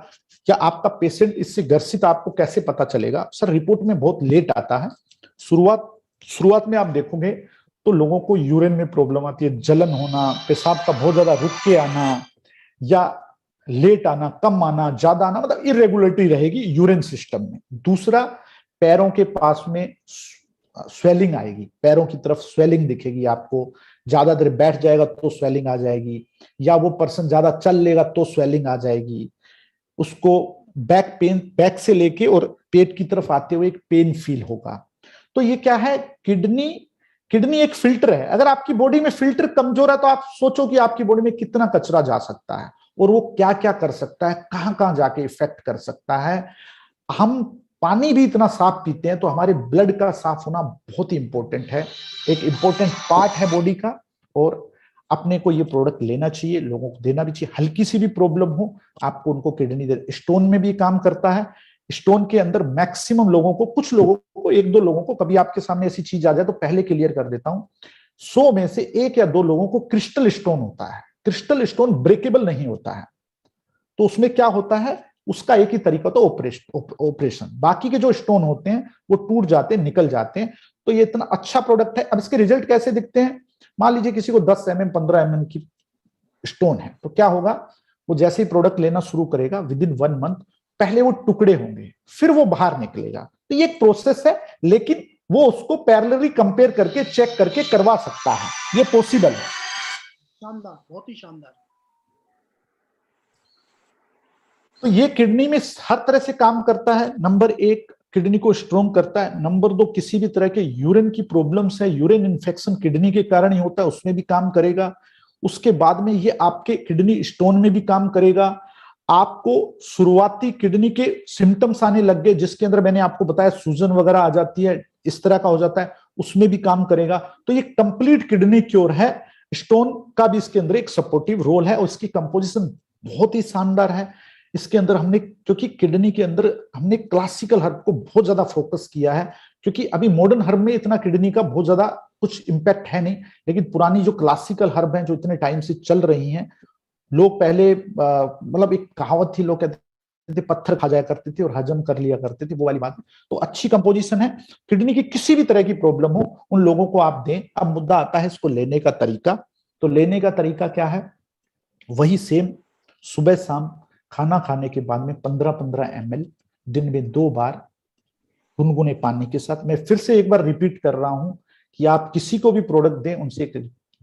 क्या आपका पेशेंट इससे ग्रसित, आपको कैसे पता चलेगा? सर रिपोर्ट में बहुत लेट आता है। शुरुआत में आप देखोगे तो लोगों को यूरिन में प्रॉब्लम आती है, जलन होना, पेशाब का बहुत ज्यादा रुक के आना, या लेट आना, कम आना, ज्यादा आना, मतलब इरेगुलरिटी रहेगी यूरिन सिस्टम में। दूसरा, पैरों के पास में स्वेलिंग आएगी, पैरों की तरफ स्वेलिंग दिखेगी आपको, ज्यादा देर बैठ जाएगा तो स्वेलिंग आ जाएगी, या वो पर्सन ज्यादा चल लेगा तो स्वेलिंग आ जाएगी। उसको बैक पेन, बैक से लेके और पेट की तरफ आते हुए एक पेन फील होगा। तो ये क्या है, किडनी, किडनी एक फिल्टर है। अगर आपकी बॉडी में फिल्टर कमजोर है तो आप सोचो कि आपकी बॉडी में कितना कचरा जा सकता है और वो क्या क्या कर सकता है, कहां कहां जाके इफेक्ट कर सकता है। हम पानी भी इतना साफ पीते हैं तो हमारे ब्लड का साफ होना बहुत ही इंपॉर्टेंट है, एक इंपॉर्टेंट पार्ट है बॉडी का। और अपने को ये प्रोडक्ट लेना चाहिए, लोगों को देना भी चाहिए। हल्की सी भी प्रॉब्लम हो आपको उनको किडनी दे। स्टोन में भी काम करता है। स्टोन के अंदर मैक्सिमम लोगों को, कुछ लोगों को, एक दो लोगों को, कभी आपके सामने ऐसी चीज आ जाए तो पहले क्लियर कर देता हूं, 100 में से 1 या 2 लोगों को क्रिस्टल स्टोन होता है। क्रिस्टल स्टोन ब्रेकेबल नहीं होता है, तो उसमें क्या होता है, उसका एक ही तरीका तो ऑपरेशन। बाकी के जो स्टोन होते हैं वो टूट जाते हैं, निकल जाते हैं। तो ये इतना अच्छा प्रोडक्ट है। अब इसके रिजल्ट कैसे दिखते हैं, मान लीजिए किसी को 10 mm 15 mm की स्टोन है, तो क्या होगा, वो जैसे ही प्रोडक्ट लेना शुरू करेगा विद इन 1 मंथ पहले वो टुकड़े होंगे, फिर वो बाहर निकलेगा। तो ये एक प्रोसेस है, लेकिन वो उसको पैरेलली कंपेयर करके, चेक करके करवा सकता है, ये पॉसिबल है। शानदार, बहुत ही शानदार। तो ये किडनी में हर तरह से काम करता है। नंबर 1, किडनी को स्ट्रोंग करता है। नंबर 2, किसी भी तरह के यूरिन की प्रॉब्लम्स है, यूरिन इन्फेक्शन किडनी के कारण ही होता है, उसमें भी काम करेगा। उसके बाद में ये आपके किडनी स्टोन में भी काम करेगा। आपको शुरुआती किडनी के सिम्टम्स आने लग गए, जिसके अंदर मैंने आपको बताया सूजन वगैरह आ जाती है, इस तरह का हो जाता है, उसमें भी काम करेगा। तो ये कंप्लीट किडनी क्योर है। स्टोन का भी इसके अंदर एक सपोर्टिव रोल है और इसकी कंपोजिशन बहुत ही शानदार है। इसके अंदर हमने, क्योंकि किडनी के अंदर हमने क्लासिकल हर्ब को बहुत ज्यादा फोकस किया है, क्योंकि अभी मॉडर्न हर्ब में इतना किडनी का बहुत ज्यादा कुछ इंपैक्ट है नहीं, लेकिन पुरानी जो क्लासिकल हर्ब हैं जो इतने टाइम से चल रही हैं, लोग पहले मतलब एक कहावत थी, लोग कहते थे पत्थर खा जाया करते थे और हजम कर लिया करते थे, वो वाली बात। तो अच्छी कंपोजिशन है। किडनी की किसी भी तरह की प्रॉब्लम हो उन लोगों को आप दें। अब मुद्दा आता है इसको लेने का तरीका। तो लेने का तरीका क्या है, वही सेम, सुबह शाम खाना खाने के बाद में 15-15 ml दिन में 2 बार गुनगुने पानी के साथ। मैं फिर से एक बार रिपीट कर रहा हूं कि आप किसी को भी प्रोडक्ट दें, उनसे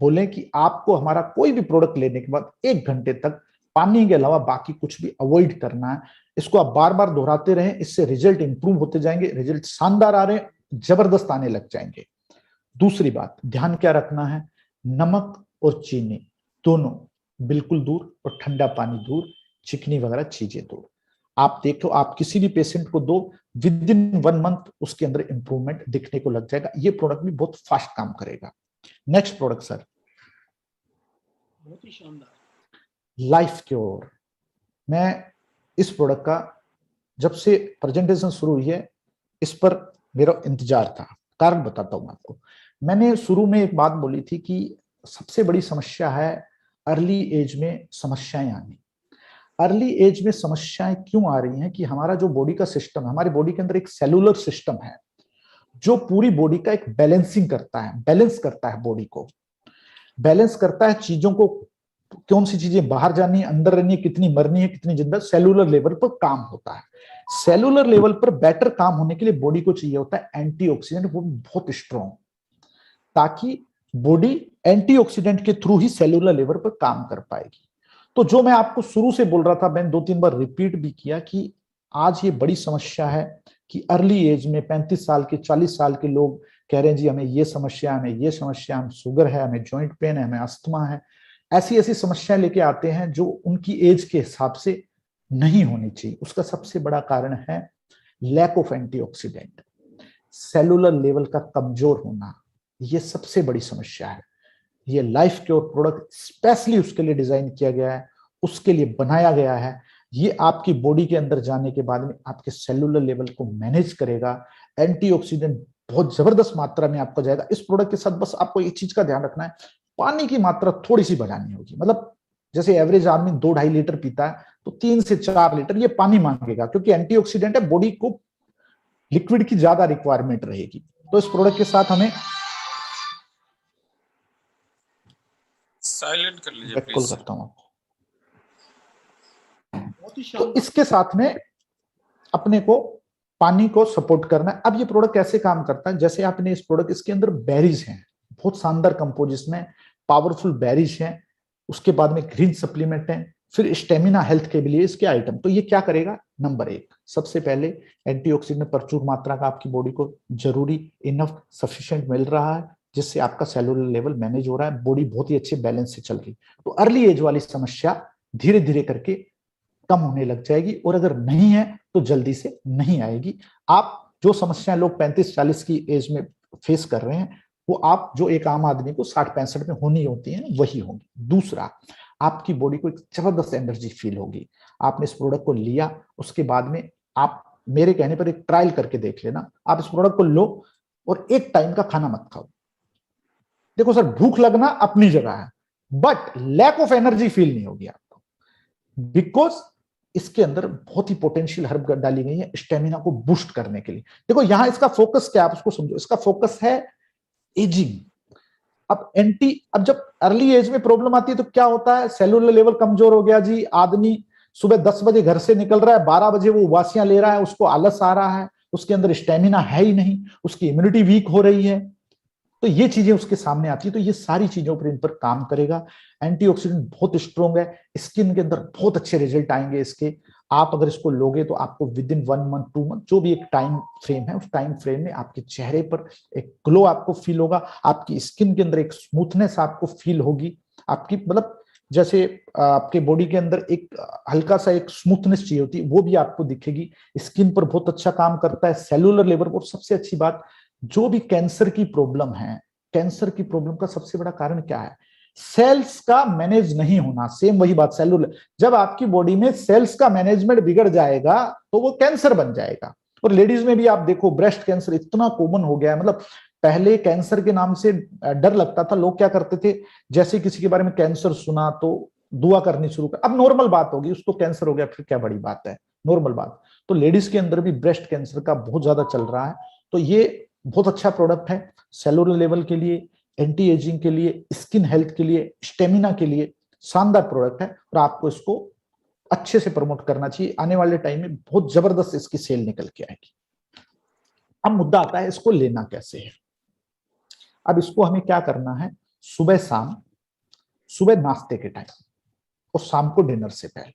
बोलें कि आपको हमारा कोई भी प्रोडक्ट लेने के बाद 1 घंटे तक पानी के अलावा बाकी कुछ भी अवॉइड करना है। इसको आप बार बार दोहराते रहें, इससे रिजल्ट इंप्रूव होते जाएंगे। रिजल्ट शानदार आ रहे हैं, जबरदस्त आने लग जाएंगे। दूसरी बात, ध्यान क्या रखना है, नमक और चीनी दोनों बिल्कुल दूर, और ठंडा पानी दूर, चिकनी वगैरह चीजें दूर। आप देखो, आप किसी भी पेशेंट को दो, विद इन 1 मंथ उसके अंदर इंप्रूवमेंट दिखने को लग जाएगा। ये प्रोडक्ट भी बहुत फास्ट काम करेगा। नेक्स्ट प्रोडक्ट सर, बहुत ही शानदार, लाइफ क्योर। मैं इस प्रोडक्ट का जब से प्रेजेंटेशन शुरू हुई है, इस पर मेरा इंतजार था। कारण बताता हूं आपको। मैंने शुरू में एक बात बोली थी कि सबसे बड़ी समस्या है अर्ली एज में समस्याएं आनी। अर्ली एज में समस्याएं क्यों आ रही हैं कि हमारा जो बॉडी का सिस्टम है, हमारी बॉडी के अंदर एक सेलुलर सिस्टम है जो पूरी बॉडी का एक बैलेंसिंग करता है, बैलेंस करता है, बॉडी को बैलेंस करता है। चीजों को, कौन सी चीजें बाहर जानी है, अंदर रहनी है, कितनी मरनी है, कितनी जिंदा, सेलुलर लेवल पर काम होता है। सेलुलर लेवल पर बेटर काम होने के लिए बॉडी को चाहिए होता है एंटीऑक्सीडेंट, वो बहुत स्ट्रॉन्ग, ताकि बॉडी एंटीऑक्सीडेंट के थ्रू ही सेलुलर लेवल पर काम कर पाएगी। तो जो मैं आपको शुरू से बोल रहा था, मैंने 2-3 बार रिपीट भी किया कि आज ये बड़ी समस्या है कि अर्ली एज में 35 साल के, 40 साल के लोग कह रहे हैं जी हमें ये समस्या, हमें ये समस्या, हमें शुगर है, हमें जॉइंट पेन है, हमें अस्थमा है। ऐसी ऐसी समस्याएं लेके आते हैं जो उनकी एज के हिसाब से नहीं होनी चाहिए। उसका सबसे बड़ा कारण है lack of antioxidant, cellular level का कमजोर होना। ये सबसे बड़ी समस्या है। ये लाइफ क्योर प्रोडक्ट स्पेशली उसके लिए डिजाइन किया गया है, उसके लिए बनाया गया है। ये आपकी बॉडी के अंदर जाने के बाद में आपके सेलुलर लेवल को मैनेज करेगा। एंटीऑक्सीडेंट बहुत जबरदस्त मात्रा में आपको जाएगा। इस प्रोडक्ट के साथ बस आपको एक चीज का ध्यान रखना है, पानी की मात्रा थोड़ी सी बढ़ानी होगी। मतलब जैसे एवरेज आदमी 2-2.5 लीटर पीता है, तो 3 से 4 लीटर ये पानी मांगेगा, क्योंकि एंटीऑक्सीडेंट है, बॉडी को लिक्विड की ज्यादा रिक्वायरमेंट रहेगी। तो इस प्रोडक्ट के साथ हमें साइलेंट कर लीजिए बैक कॉल प्लीज। करता हूं आपको। बहुत ही तो शानदार। इसके साथ में अपने को पानी को सपोर्ट करना है। अब ये प्रोडक्ट कैसे काम करता है, जैसे आपने इस प्रोडक्ट, इसके अंदर बेरीज हैं, बहुत शानदार कंपोजिशन है, पावरफुल बेरीज हैं, उसके बाद में ग्रीन सप्लीमेंट है, फिर स्टेमिना हेल्थ के लिए इसके आइटम। तो ये क्या करेगा, नंबर 1 सबसे पहले एंटीऑक्सीडेंट प्रचुर मात्रा का आपकी बॉडी को जरूरी इनफ सफिशिएंट मिल रहा है, जिससे आपका सेलुलर लेवल मैनेज हो रहा है, बॉडी बहुत ही अच्छे बैलेंस से चल रही। तो अर्ली एज वाली समस्या धीरे धीरे करके कम होने लग जाएगी, और अगर नहीं है तो जल्दी से नहीं आएगी। आप जो समस्याएं लोग 35-40 की एज में फेस कर रहे हैं, वो आप जो एक आम आदमी को 60-65 में होनी होती है वही होंगी। दूसरा, आपकी बॉडी को एक जबरदस्त एनर्जी फील होगी। आपने इस प्रोडक्ट को लिया, उसके बाद में आप मेरे कहने पर एक ट्रायल करके देख लेना। आप इस प्रोडक्ट को लो और एक टाइम का खाना मत खाओ। देखो सर, भूख लगना अपनी जगह है, but lack of energy feel नहीं होगी आपको, बिकॉज इसके अंदर बहुत ही पोटेंशियल हर्ब डाली गई है स्टेमिना को बूस्ट करने के लिए। देखो यहां इसका फोकस क्या, आप उसको समझो, इसका फोकस है एजिंग। अब जब अर्ली एज में प्रॉब्लम आती है तो क्या होता है, सेलुलर लेवल कमजोर हो गया जी, आदमी सुबह 10 बजे घर से निकल रहा है, 12 बजे वो उबासियां ले रहा है, उसको आलस आ रहा है, उसके अंदर स्टेमिना है ही नहीं, उसकी इम्यूनिटी वीक हो रही है। तो ये चीजें उसके सामने आती है, तो ये सारी चीजों पर इन पर काम करेगा। एंटीऑक्सीडेंट बहुत स्ट्रॉन्ग है, स्किन के अंदर बहुत अच्छे रिजल्ट आएंगे इसके। आप अगर इसको लोगे तो आपको विद इन 1 मंथ 2 मंथ जो भी एक टाइम फ्रेम है, उस टाइम फ्रेम में आपके चेहरे पर एक ग्लो आपको फील होगा, आपकी स्किन के अंदर एक स्मूथनेस आपको फील होगी, आपकी मतलब जैसे आपके बॉडी के अंदर एक हल्का सा एक स्मूथनेस चाहिए होती है, वो भी आपको दिखेगी। स्किन पर बहुत अच्छा काम करता है, सेलुलर लेवल। और सबसे अच्छी बात, जो भी कैंसर की प्रॉब्लम है, कैंसर की प्रॉब्लम का सबसे बड़ा कारण क्या है, सेल्स का मैनेज नहीं होना। सेम वही बात सेलुलर, जब आपकी बॉडी में सेल्स का मैनेजमेंट बिगड़ जाएगा तो वो कैंसर बन जाएगा। और लेडीज में भी आप देखो, ब्रेस्ट कैंसर इतना कॉमन हो गया है। मतलब पहले कैंसर के नाम से डर लगता था, लोग क्या करते थे, जैसे किसी के बारे में कैंसर सुना तो दुआ करनी शुरू कर। अब नॉर्मल बात होगी, उसको कैंसर हो गया फिर क्या बड़ी बात है, नॉर्मल बात। तो लेडीज के अंदर भी ब्रेस्ट कैंसर का बहुत ज्यादा चल रहा है। तो ये बहुत अच्छा प्रोडक्ट है सेलुलर लेवल के लिए, एंटी एजिंग के लिए, स्किन हेल्थ के लिए, स्टेमिना के लिए शानदार प्रोडक्ट है, और आपको इसको अच्छे से प्रमोट करना चाहिए। आने वाले टाइम में बहुत जबरदस्त इसकी सेल निकल के आएगी। अब मुद्दा आता है इसको लेना कैसे है। अब इसको हमें क्या करना है, सुबह शाम, सुबह नाश्ते के टाइम और शाम को डिनर से पहले।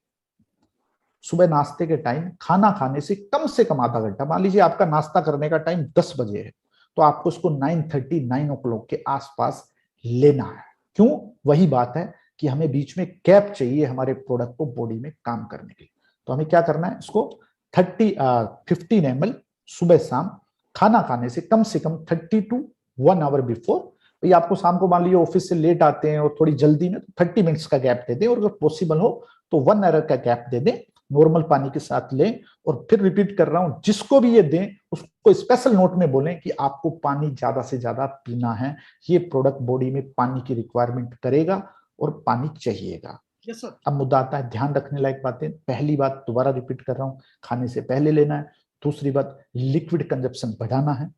सुबह नाश्ते के टाइम, खाना खाने से कम आधा घंटा, मान लीजिए आपका नाश्ता करने का टाइम 10 बजे है, तो आपको इसको 9:30 9 o'clock के आसपास लेना है। क्यों, वही बात है कि हमें बीच में गैप चाहिए हमारे प्रोडक्ट को बॉडी में काम करने के लिए। तो हमें क्या करना है, इसको 15 ml सुबह शाम, खाना खाने से कम 30 to 1 hour बिफोर। ये आपको शाम को मान लीजिए ऑफिस से लेट आते हैं और थोड़ी जल्दी में, 30 मिनट्स का गैप दे दें, और अगर पॉसिबल हो तो 1 hour का गैप दे दें, नॉर्मल पानी के साथ लें। और फिर रिपीट कर रहा हूं, जिसको भी ये दें उसको स्पेशल नोट में बोलें कि आपको पानी ज्यादा से ज्यादा पीना है। ये प्रोडक्ट बॉडी में पानी की रिक्वायरमेंट करेगा और पानी चाहिएगा। Yes sir. अब मुद्दा आता है ध्यान रखने लायक बातें। पहली बात दोबारा रिपीट कर रहा हूं, खाने से पहले लेना है। दूसरी बात, लिक्विड कंजप्शन बढ़ाना है।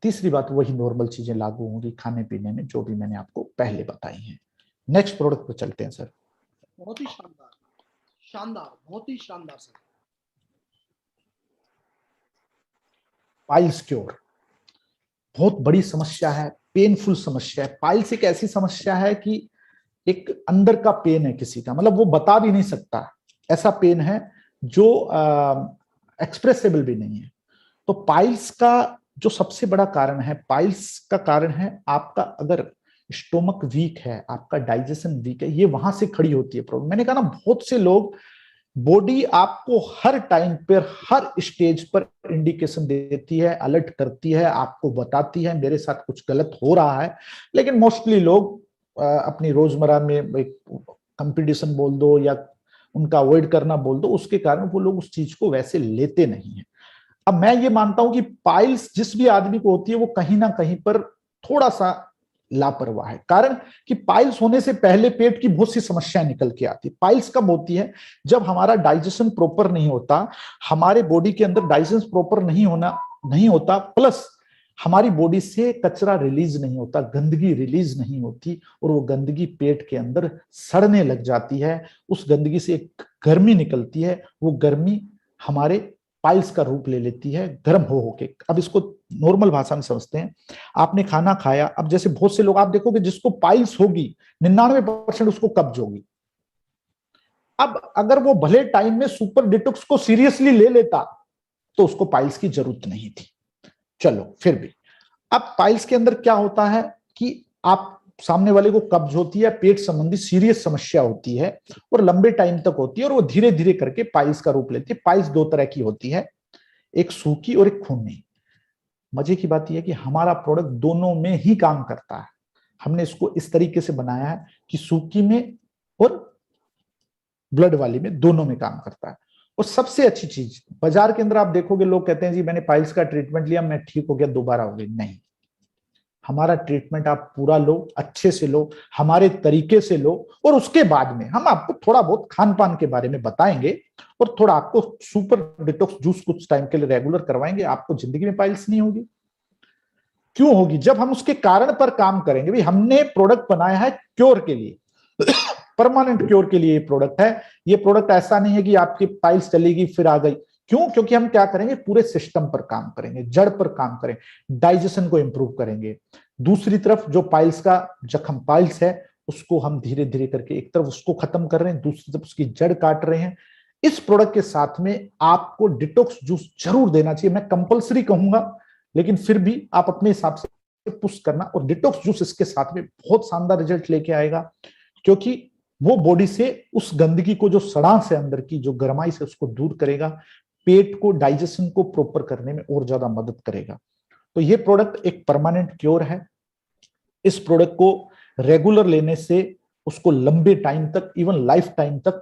तीसरी बात, वही नॉर्मल चीजें लागू होंगी खाने पीने में जो भी मैंने आपको पहले बताई हैं। नेक्स्ट प्रोडक्ट पे चलते हैं सर। बहुत ही शानदार, शानदार, बहुत ही शानदार सर। पाइल्स क्योर बहुत बड़ी समस्या है, पेनफुल समस्या है। पाइल्स एक ऐसी समस्या है कि एक अंदर का पेन है किसी का, मतलब वो बता भी नहीं सकता, ऐसा पेन है जो एक्सप्रेसेबल भी नहीं है। तो पाइल्स का जो सबसे बड़ा कारण है, पाइल्स का कारण है आपका अगर स्टोमक वीक है, आपका डाइजेशन वीक है, ये वहां से खड़ी होती है प्रॉब्लम। मैंने कहा ना, बहुत से लोग, बॉडी आपको हर टाइम पर हर स्टेज पर इंडिकेशन देती है, अलर्ट करती है, आपको बताती है मेरे साथ कुछ गलत हो रहा है। लेकिन मोस्टली लोग अपनी रोजमर्रा में एक कंपटीशन बोल दो या उनका अवॉइड करना बोल दो, उसके कारण वो लोग उस चीज को वैसे लेते नहीं है। अब मैं ये मानता हूं कि पाइल्स जिस भी आदमी को होती है वो कहीं ना कहीं पर थोड़ा सा लापरवाह है। कारण कि पाइल्स होने से पहले पेट की बहुत सी समस्याएं निकल के आती है। पाइल्स कब होती है, जब हमारा डाइजेशन प्रॉपर नहीं होता, हमारे बॉडी के अंदर डाइजेशन प्रॉपर नहीं होता, प्लस हमारी बॉडी से कचरा रिलीज नहीं होता, गंदगी रिलीज नहीं होती, और वो गंदगी पेट के अंदर सड़ने लग जाती है। उस गंदगी से एक गर्मी निकलती है, वो गर्मी हमारे पाइल्स का रूप ले लेती है गर्म हो होके। अब इसको नॉर्मल भाषा में समझते हैं। आपने खाना खाया, अब जैसे बहुत से लोग आप देखोगे जिसको पाइल्स होगी 99% उसको कब्ज होगी। अब अगर वो भले टाइम में सुपर डिटॉक्स को सीरियसली ले लेता तो उसको पाइल्स की जरूरत नहीं थी। चलो फिर भी, अब पाइल्स के अंदर क्या होता है कि आप सामने वाले को कब्ज होती है, पेट संबंधी सीरियस समस्या होती है और लंबे टाइम तक होती है और वो धीरे धीरे करके पाइल्स का रूप लेती है। पाइल्स दो तरह की होती है, एक सूखी और एक खूनी। मजे की बात यह है कि हमारा प्रोडक्ट दोनों में ही काम करता है। हमने इसको इस तरीके से बनाया है कि सूखी में और ब्लड वाली में, दोनों में काम करता है। और सबसे अच्छी चीज, बाजार के अंदर आप देखोगे लोग कहते हैं जी मैंने पाइल्स का ट्रीटमेंट लिया, मैं ठीक हो गया, दोबारा हो गई। नहीं, हमारा ट्रीटमेंट आप पूरा लो, अच्छे से लो, हमारे तरीके से लो, और उसके बाद में हम आपको थोड़ा बहुत खान पान के बारे में बताएंगे और थोड़ा आपको सुपर डिटॉक्स जूस कुछ टाइम के लिए रेगुलर करवाएंगे। आपको जिंदगी में पाइल्स नहीं होगी। क्यों होगी? जब हम उसके कारण पर काम करेंगे। भाई हमने प्रोडक्ट बनाया है क्योर के लिए, परमानेंट क्योर के लिए ये प्रोडक्ट है। ये प्रोडक्ट ऐसा नहीं है कि आपकी पाइल्स चलेगी फिर आ गई। क्यों? क्योंकि हम क्या करेंगे, पूरे सिस्टम पर काम करेंगे, जड़ पर काम करेंगे, डाइजेशन को इंप्रूव करेंगे। दूसरी तरफ जो पाइल्स का जख्म पाइल्स है उसको हम धीरे धीरे करके एक तरफ उसको खत्म कर रहे हैं, दूसरी तरफ उसकी जड़ काट रहे हैं। इस प्रोडक्ट के साथ में आपको डिटॉक्स जूस जरूर देना चाहिए। मैं कंपलसरी कहूंगा, लेकिन फिर भी आप अपने हिसाब से पुश करना। और डिटॉक्स जूस इसके साथ में बहुत शानदार रिजल्ट लेके आएगा, क्योंकि वो बॉडी से उस गंदगी को, जो सड़ांस है अंदर की, जो गरमाई से, उसको दूर करेगा, पेट को, डाइजेशन को प्रॉपर करने में और ज्यादा मदद करेगा। तो ये प्रोडक्ट एक परमानेंट क्योर है। इस प्रोडक्ट को रेगुलर लेने से उसको लंबे टाइम तक, इवन लाइफ टाइम तक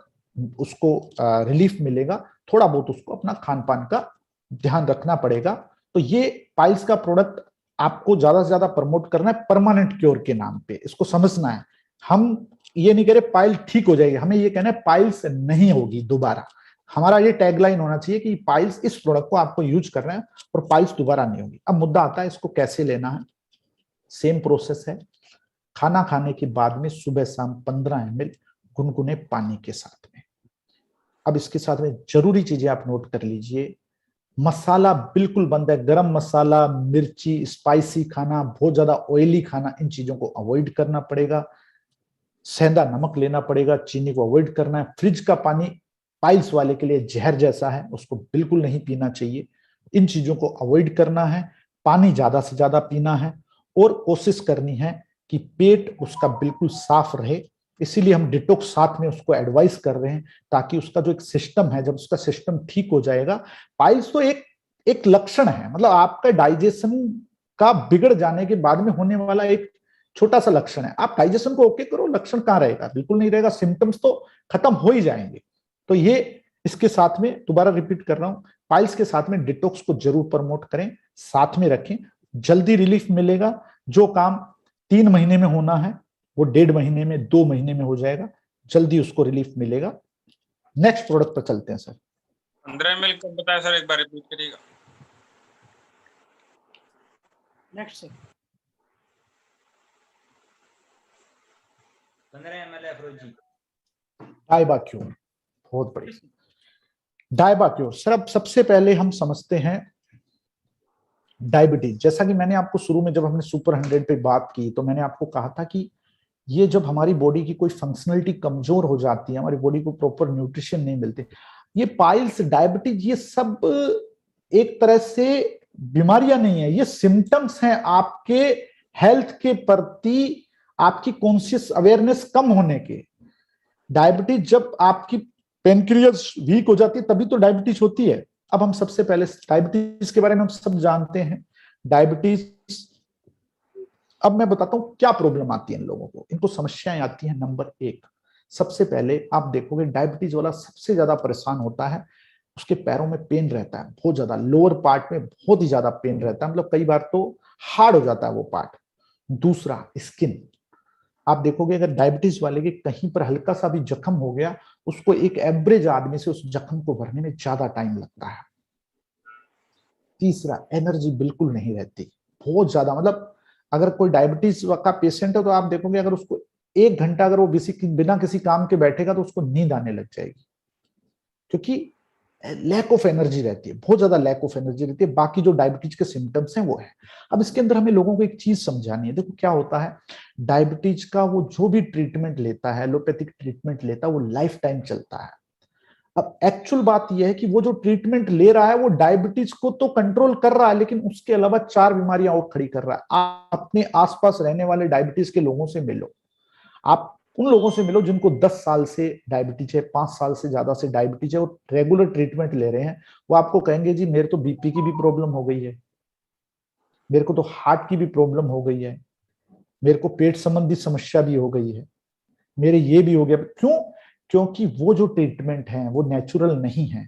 उसको रिलीफ मिलेगा। थोड़ा बहुत उसको अपना खान पान का ध्यान रखना पड़ेगा। तो ये पाइल्स का प्रोडक्ट आपको ज्यादा से ज्यादा प्रमोट करना है परमानेंट क्योर के नाम पे। इसको समझना है, हम ये नहीं कह रहे पाइल ठीक हो जाएगी, हमें ये कहना है पाइल्स नहीं होगी दोबारा। हमारा ये टैगलाइन होना चाहिए कि पाइल्स, इस प्रोडक्ट को आपको यूज कर रहे हैं और पाइल्स दोबारा नहीं होगी। अब मुद्दा आता है इसको कैसे लेना है। सेम प्रोसेस है। खाना खाने के बाद में सुबह शाम 15 ml गुनगुने पानी के साथ में। अब इसके साथ में जरूरी चीजें आप नोट कर लीजिए। मसाला बिल्कुल बंद है। गरम मसाला, मिर्ची, स्पाइसी खाना, बहुत ज्यादा ऑयली खाना, इन चीजों को अवॉइड करना पड़ेगा। सेंधा नमक लेना पड़ेगा, चीनी को अवॉइड करना है। फ्रिज का पानी पाइल्स वाले के लिए जहर जैसा है, उसको बिल्कुल नहीं पीना चाहिए। इन चीजों को अवॉइड करना है। पानी ज्यादा से ज्यादा पीना है और कोशिश करनी है कि पेट उसका बिल्कुल साफ रहे। इसीलिए हम डिटॉक्स साथ में उसको एडवाइस कर रहे हैं, ताकि उसका जो एक सिस्टम है, जब उसका सिस्टम ठीक हो जाएगा। पाइल्स तो एक लक्षण है, मतलब आपका डाइजेशन का बिगड़ जाने के बाद में होने वाला एक छोटा सा लक्षण है। आप डाइजेशन को ओके करो, लक्षण कहां रहेगा? बिल्कुल नहीं रहेगा। सिम्टम्स तो खत्म हो ही जाएंगे। तो ये इसके साथ में, दोबारा रिपीट कर रहा हूं, पाइल्स के साथ में डिटॉक्स को जरूर प्रमोट करें, साथ में रखें। जल्दी रिलीफ मिलेगा। जो काम 3 महीने में होना है वो 1.5 महीने में, 2 महीने में हो जाएगा। जल्दी उसको रिलीफ मिलेगा। नेक्स्ट प्रोडक्ट पर चलते हैं सर। 15 ml कब बताया सर, एक बार रिपीट करिएगा। Next sir. 15 ml एफ्रोजी। डाइबा क्योर, बहुत बढ़िया। डाइबा क्योर सर, अब सबसे पहले हम समझते हैं डायबिटीज। जैसा कि मैंने आपको शुरू में, जब हमने सुपर 100 पे बात की, तो मैंने आपको कहा था कि ये जब हमारी बॉडी की कोई फंक्शनलिटी कमजोर हो जाती है, हमारी बॉडी को प्रॉपर न्यूट्रिशन नहीं मिलते, ये पाइल्स, डायबिटीज, ये सब एक तरह से बीमारियां नहीं है, ये सिम्टम्स हैं आपके हेल्थ के प्रति आपकी कॉन्शियस अवेयरनेस कम होने के। डायबिटीज, जब आपकी पेनक्रियास वीक हो जाती है तभी तो डायबिटीज होती है। अब हम सबसे पहले डायबिटीज के बारे में हम सब जानते हैं। डायबिटीज, अब मैं बताता हूं क्या प्रॉब्लम आती है इन लोगों को, इनको समस्याएं आती हैं। नंबर 1, सबसे पहले आप देखोगे डायबिटीज वाला सबसे ज्यादा परेशान होता है, उसके पैरों में पेन रहता है बहुत ज्यादा, लोअर पार्ट में बहुत ही ज्यादा पेन रहता है, मतलब कई बार तो हार्ड हो जाता है वो पार्ट। दूसरा, स्किन, आप देखोगे अगर डायबिटीज वाले के कहीं पर हल्का सा भी जख्म हो गया, उसको एक एवरेज आदमी से उस जख्म को भरने में ज्यादा टाइम लगता है। तीसरा, एनर्जी बिल्कुल नहीं रहती, बहुत ज्यादा, मतलब अगर कोई डायबिटीज का पेशेंट है तो आप देखोगे अगर उसको 1 घंटा अगर वो बिना किसी काम के बैठेगा तो उसको नींद आने लग जाएगी, क्योंकि लैक ऑफ एनर्जी रहती है, बहुत ज्यादा लैक ऑफ एनर्जी रहती है। बाकी जो डायबिटीज के सिम्टम्स हैं वो है। अब इसके अंदर हमें लोगों को एक चीज समझानी है। देखो क्या होता है, डायबिटीज का वो जो भी ट्रीटमेंट लेता है, एलोपैथिक ट्रीटमेंट लेता है, वो लाइफ टाइम चलता है। अब एक्चुअल बात यह है कि वो जो ट्रीटमेंट ले रहा है वो डायबिटीज को तो कंट्रोल कर रहा है, लेकिन उसके अलावा 4 बीमारियां और खड़ी कर रहा है। आप अपने आसपास रहने वाले डायबिटीज के लोगों से मिलो, आप उन लोगों से मिलो जिनको 10 साल से डायबिटीज है, 5 साल से ज्यादा से डायबिटीज है, और रेगुलर ट्रीटमेंट ले रहे हैं। वो आपको कहेंगे जी मेरे तो बीपी की भी प्रॉब्लम हो गई है, मेरे को तो हार्ट की भी प्रॉब्लम हो गई है, मेरे को पेट संबंधी समस्या भी हो गई है, मेरे ये भी हो गया। क्यों? क्योंकि वो जो ट्रीटमेंट है वो नेचुरल नहीं है।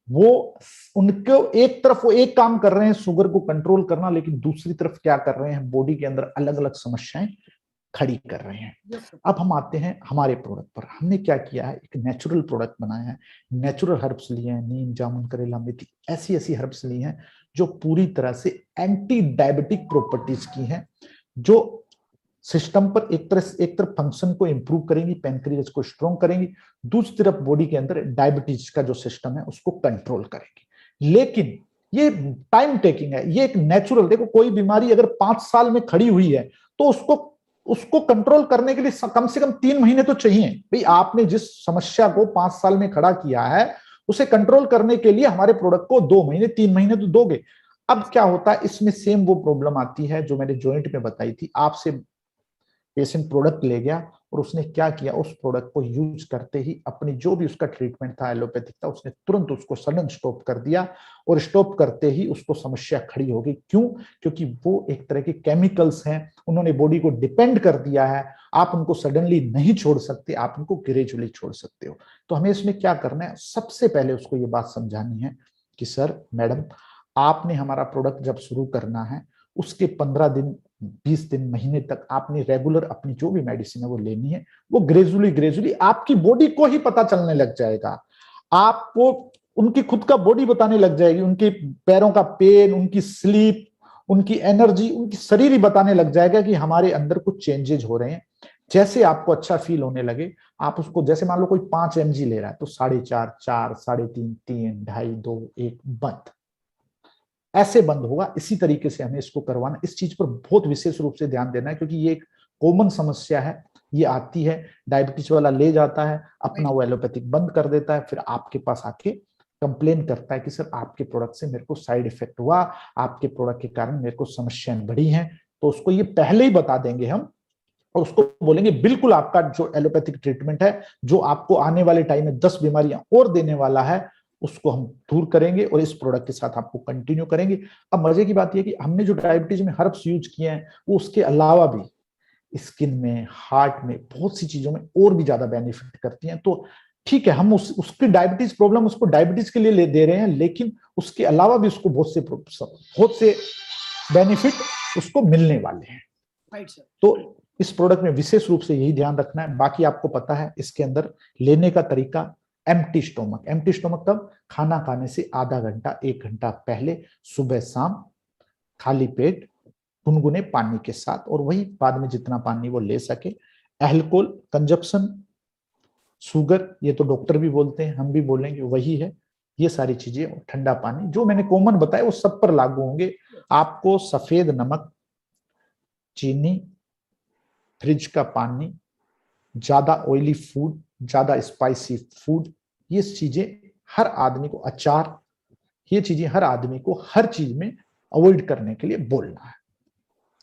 वो उनको एक तरफ वो एक काम कर रहे हैं शुगर को कंट्रोल करना, लेकिन दूसरी तरफ क्या कर रहे हैं, बॉडी के अंदर अलग अलग समस्याएं खड़ी कर रहे हैं। अब हम आते हैं हमारे प्रोडक्ट पर। हमने क्या किया है, एक नेचुरल प्रोडक्ट बनाया है। नेचुरल हर्ब्स लिए हैं, नीम, जामुन, करेला, मेथी, ऐसी ऐसी हर्ब्स ली हैं जो पूरी तरह से एंटी डायबिटिक प्रॉपर्टीज की हैं, जो सिस्टम पर एक तरफ फंक्शन को इंप्रूव करेंगी, पैनक्रियाज को स्ट्रॉन्ग करेंगी, दूसरी तरफ बॉडी के अंदर डायबिटीज का जो सिस्टम है उसको कंट्रोल करेंगी। लेकिन ये टाइम टेकिंग है, ये एक नेचुरल, देखो कोई बीमारी अगर 5 साल में खड़ी हुई है तो उसको उसको कंट्रोल करने के लिए कम से कम 3 महीने तो चाहिए। भाई आपने जिस समस्या को 5 साल में खड़ा किया है उसे कंट्रोल करने के लिए हमारे प्रोडक्ट को 2 महीने 3 महीने तो दोगे। अब क्या होता है, इसमें सेम वो प्रॉब्लम आती है जो मैंने जॉइंट में बताई थी। आपसे पेशेंट प्रोडक्ट ले गया और उसने क्या किया, उस प्रोडक्ट को यूज करते ही अपनी जो भी उसका ट्रीटमेंट था एलोपैथिक था, उसने तुरंत उसको सडन स्टॉप कर दिया, और स्टॉप करते ही उसको समस्या खड़ी हो गई। क्यों? क्योंकि वो एक तरह के केमिकल्स हैं, उन्होंने बॉडी को डिपेंड कर दिया है। आप उनको सडनली नहीं छोड़ सकते, आप उनको ग्रेजुअली छोड़ सकते हो। तो हमें इसमें क्या करना है, सबसे पहले उसको ये बात समझानी है कि सर मैडम, आपने हमारा प्रोडक्ट जब शुरू करना है उसके 15 दिन, 20 दिन, महीने तक आपने रेगुलर अपनी जो भी मेडिसिन है वो लेनी है। वो ग्रेजुअली ग्रेजुअली आपकी बॉडी को ही पता चलने लग जाएगा, आपको उनकी खुद का बॉडी बताने लग जाएगी, उनके पैरों का पेन, उनकी स्लीप, उनकी एनर्जी, उनकी शरीर ही बताने लग जाएगा कि हमारे अंदर कुछ चेंजेस हो रहे हैं। जैसे आपको अच्छा फील होने लगे, आप उसको, जैसे मान लो कोई 5 mg ले रहा है तो 4.5, 4, 3.5, 3, 2.5, 2, 1 बंद, ऐसे बंद होगा। इसी तरीके से हमें इसको करवाना। इस चीज पर बहुत विशेष रूप से ध्यान देना है, क्योंकि ये एक कॉमन समस्या है। ये आती है, डायबिटीज वाला ले जाता है अपना, वो एलोपैथिक बंद कर देता है, फिर आपके पास आके कंप्लेन करता है कि सर आपके प्रोडक्ट से मेरे को साइड इफेक्ट हुआ, आपके प्रोडक्ट के कारण मेरे को समस्याएं बढ़ी हैं। तो उसको ये पहले ही बता देंगे हम, और उसको बोलेंगे बिल्कुल आपका जो एलोपैथिक ट्रीटमेंट है, जो आपको आने वाले टाइम में 10 बीमारियां और देने वाला है, उसको हम दूर करेंगे और इस प्रोडक्ट के साथ आपको कंटिन्यू करेंगे। अब मजे की बात यह कि हमने जो डायबिटीज में हर्ब्स यूज किए हैं वो उसके अलावा भी स्किन में, हार्ट में, बहुत सी चीजों में और भी ज्यादा बेनिफिट करती हैं। तो ठीक है, हम उसकी डायबिटीज प्रॉब्लम उसको डायबिटीज के लिए दे रहे हैं, लेकिन उसके अलावा भी उसको बहुत से बेनिफिट उसको मिलने वाले हैं। Right sir. तो इस प्रोडक्ट में विशेष रूप से यही ध्यान रखना है। बाकी आपको पता है इसके अंदर लेने का तरीका, एम्प्टी स्टोमक। एम्प्टी स्टोमक कब? खाना खाने से आधा घंटा 1 घंटा पहले, सुबह शाम, खाली पेट, गुनगुने पानी के साथ, और वही बाद में जितना पानी वो ले सके। अल्कोहल कंजप्शन, शुगर, ये तो डॉक्टर भी बोलते हैं, हम भी बोलेंगे वही है। ये सारी चीजें, ठंडा पानी, जो मैंने कॉमन बताया वो सब पर लागू होंगे। आपको सफेद नमक, चीनी, फ्रिज का पानी, ज्यादा ऑयली फूड, ज्यादा स्पाइसी फूड, ये चीजें हर आदमी को, अचार, ये चीजें हर आदमी को हर चीज में अवॉइड करने के लिए बोलना है।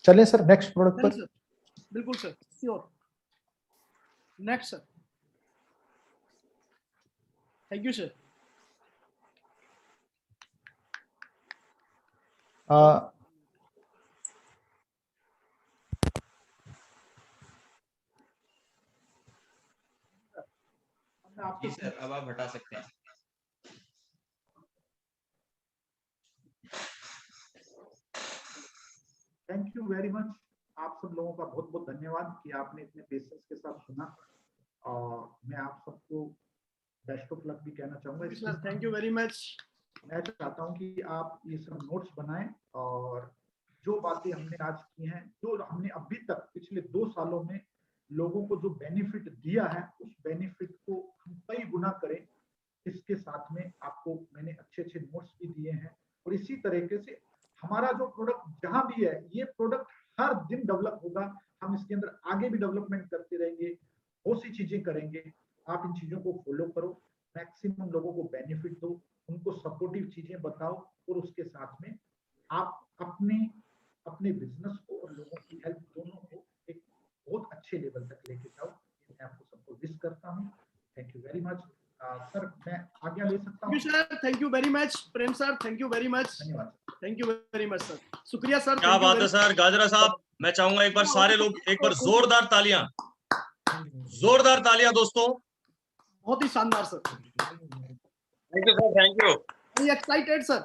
चलें सर नेक्स्ट प्रोडक्ट पर। बिल्कुल sir, sure. Next sir. Thank you sir. जी सर, अब आप हटा सकते हैं। Thank you very much. आप सब लोगों का बहुत बहुत धन्यवाद कि आपने इतने पेशेंस के साथ सुना, और मैं आप सबको बेस्ट ऑफ लक भी कहना चाहूंगा। Sir thank you very much. मैं चाहता हूं कि आप ये सब नोट्स बनाएं, और जो बातें हमने आज की हैं, जो हमने अभी तक पिछले 2 सालों में लोगों को जो बेनिफिट दिया है, उस बेनिफिट को हम कई गुना करें, इसके साथ में आपको मैंने अच्छे अच्छे नोट्स भी दिए हैं, और इसी तरीके से हमारा जो प्रोडक्ट जहां भी है, ये प्रोडक्ट हर दिन डेवलप होगा, हम इसके अंदर आगे भी डेवलपमेंट करते रहेंगे, बहुत सी चीजें करेंगे। आप इन चीजों को फॉलो करो, मैक्सिमम लोगों को बेनिफिट दो, उनको सपोर्टिव चीजें बताओ, और उसके साथ में आप अपने बिजनेस को और लोगों की हेल्प दोनों को एक बहुत अच्छे लेवल तक लेके जाओ। मैं आपको सबको विश करता हूँ। Thank you very much. Sir मैं आज्ञा ले सकता हूँ? Sir thank you very much Prem sir, thank you very much, धन्यवाद। Thank you very much sir, शुक्रिया सर। क्या बात है सर गाजरा साहब, मैं चाहूंगा एक बार सारे लोग एक बार जोरदार तालियां दोस्तों। बहुत ही शानदार sir, thank you sir, thank you. Excited sir.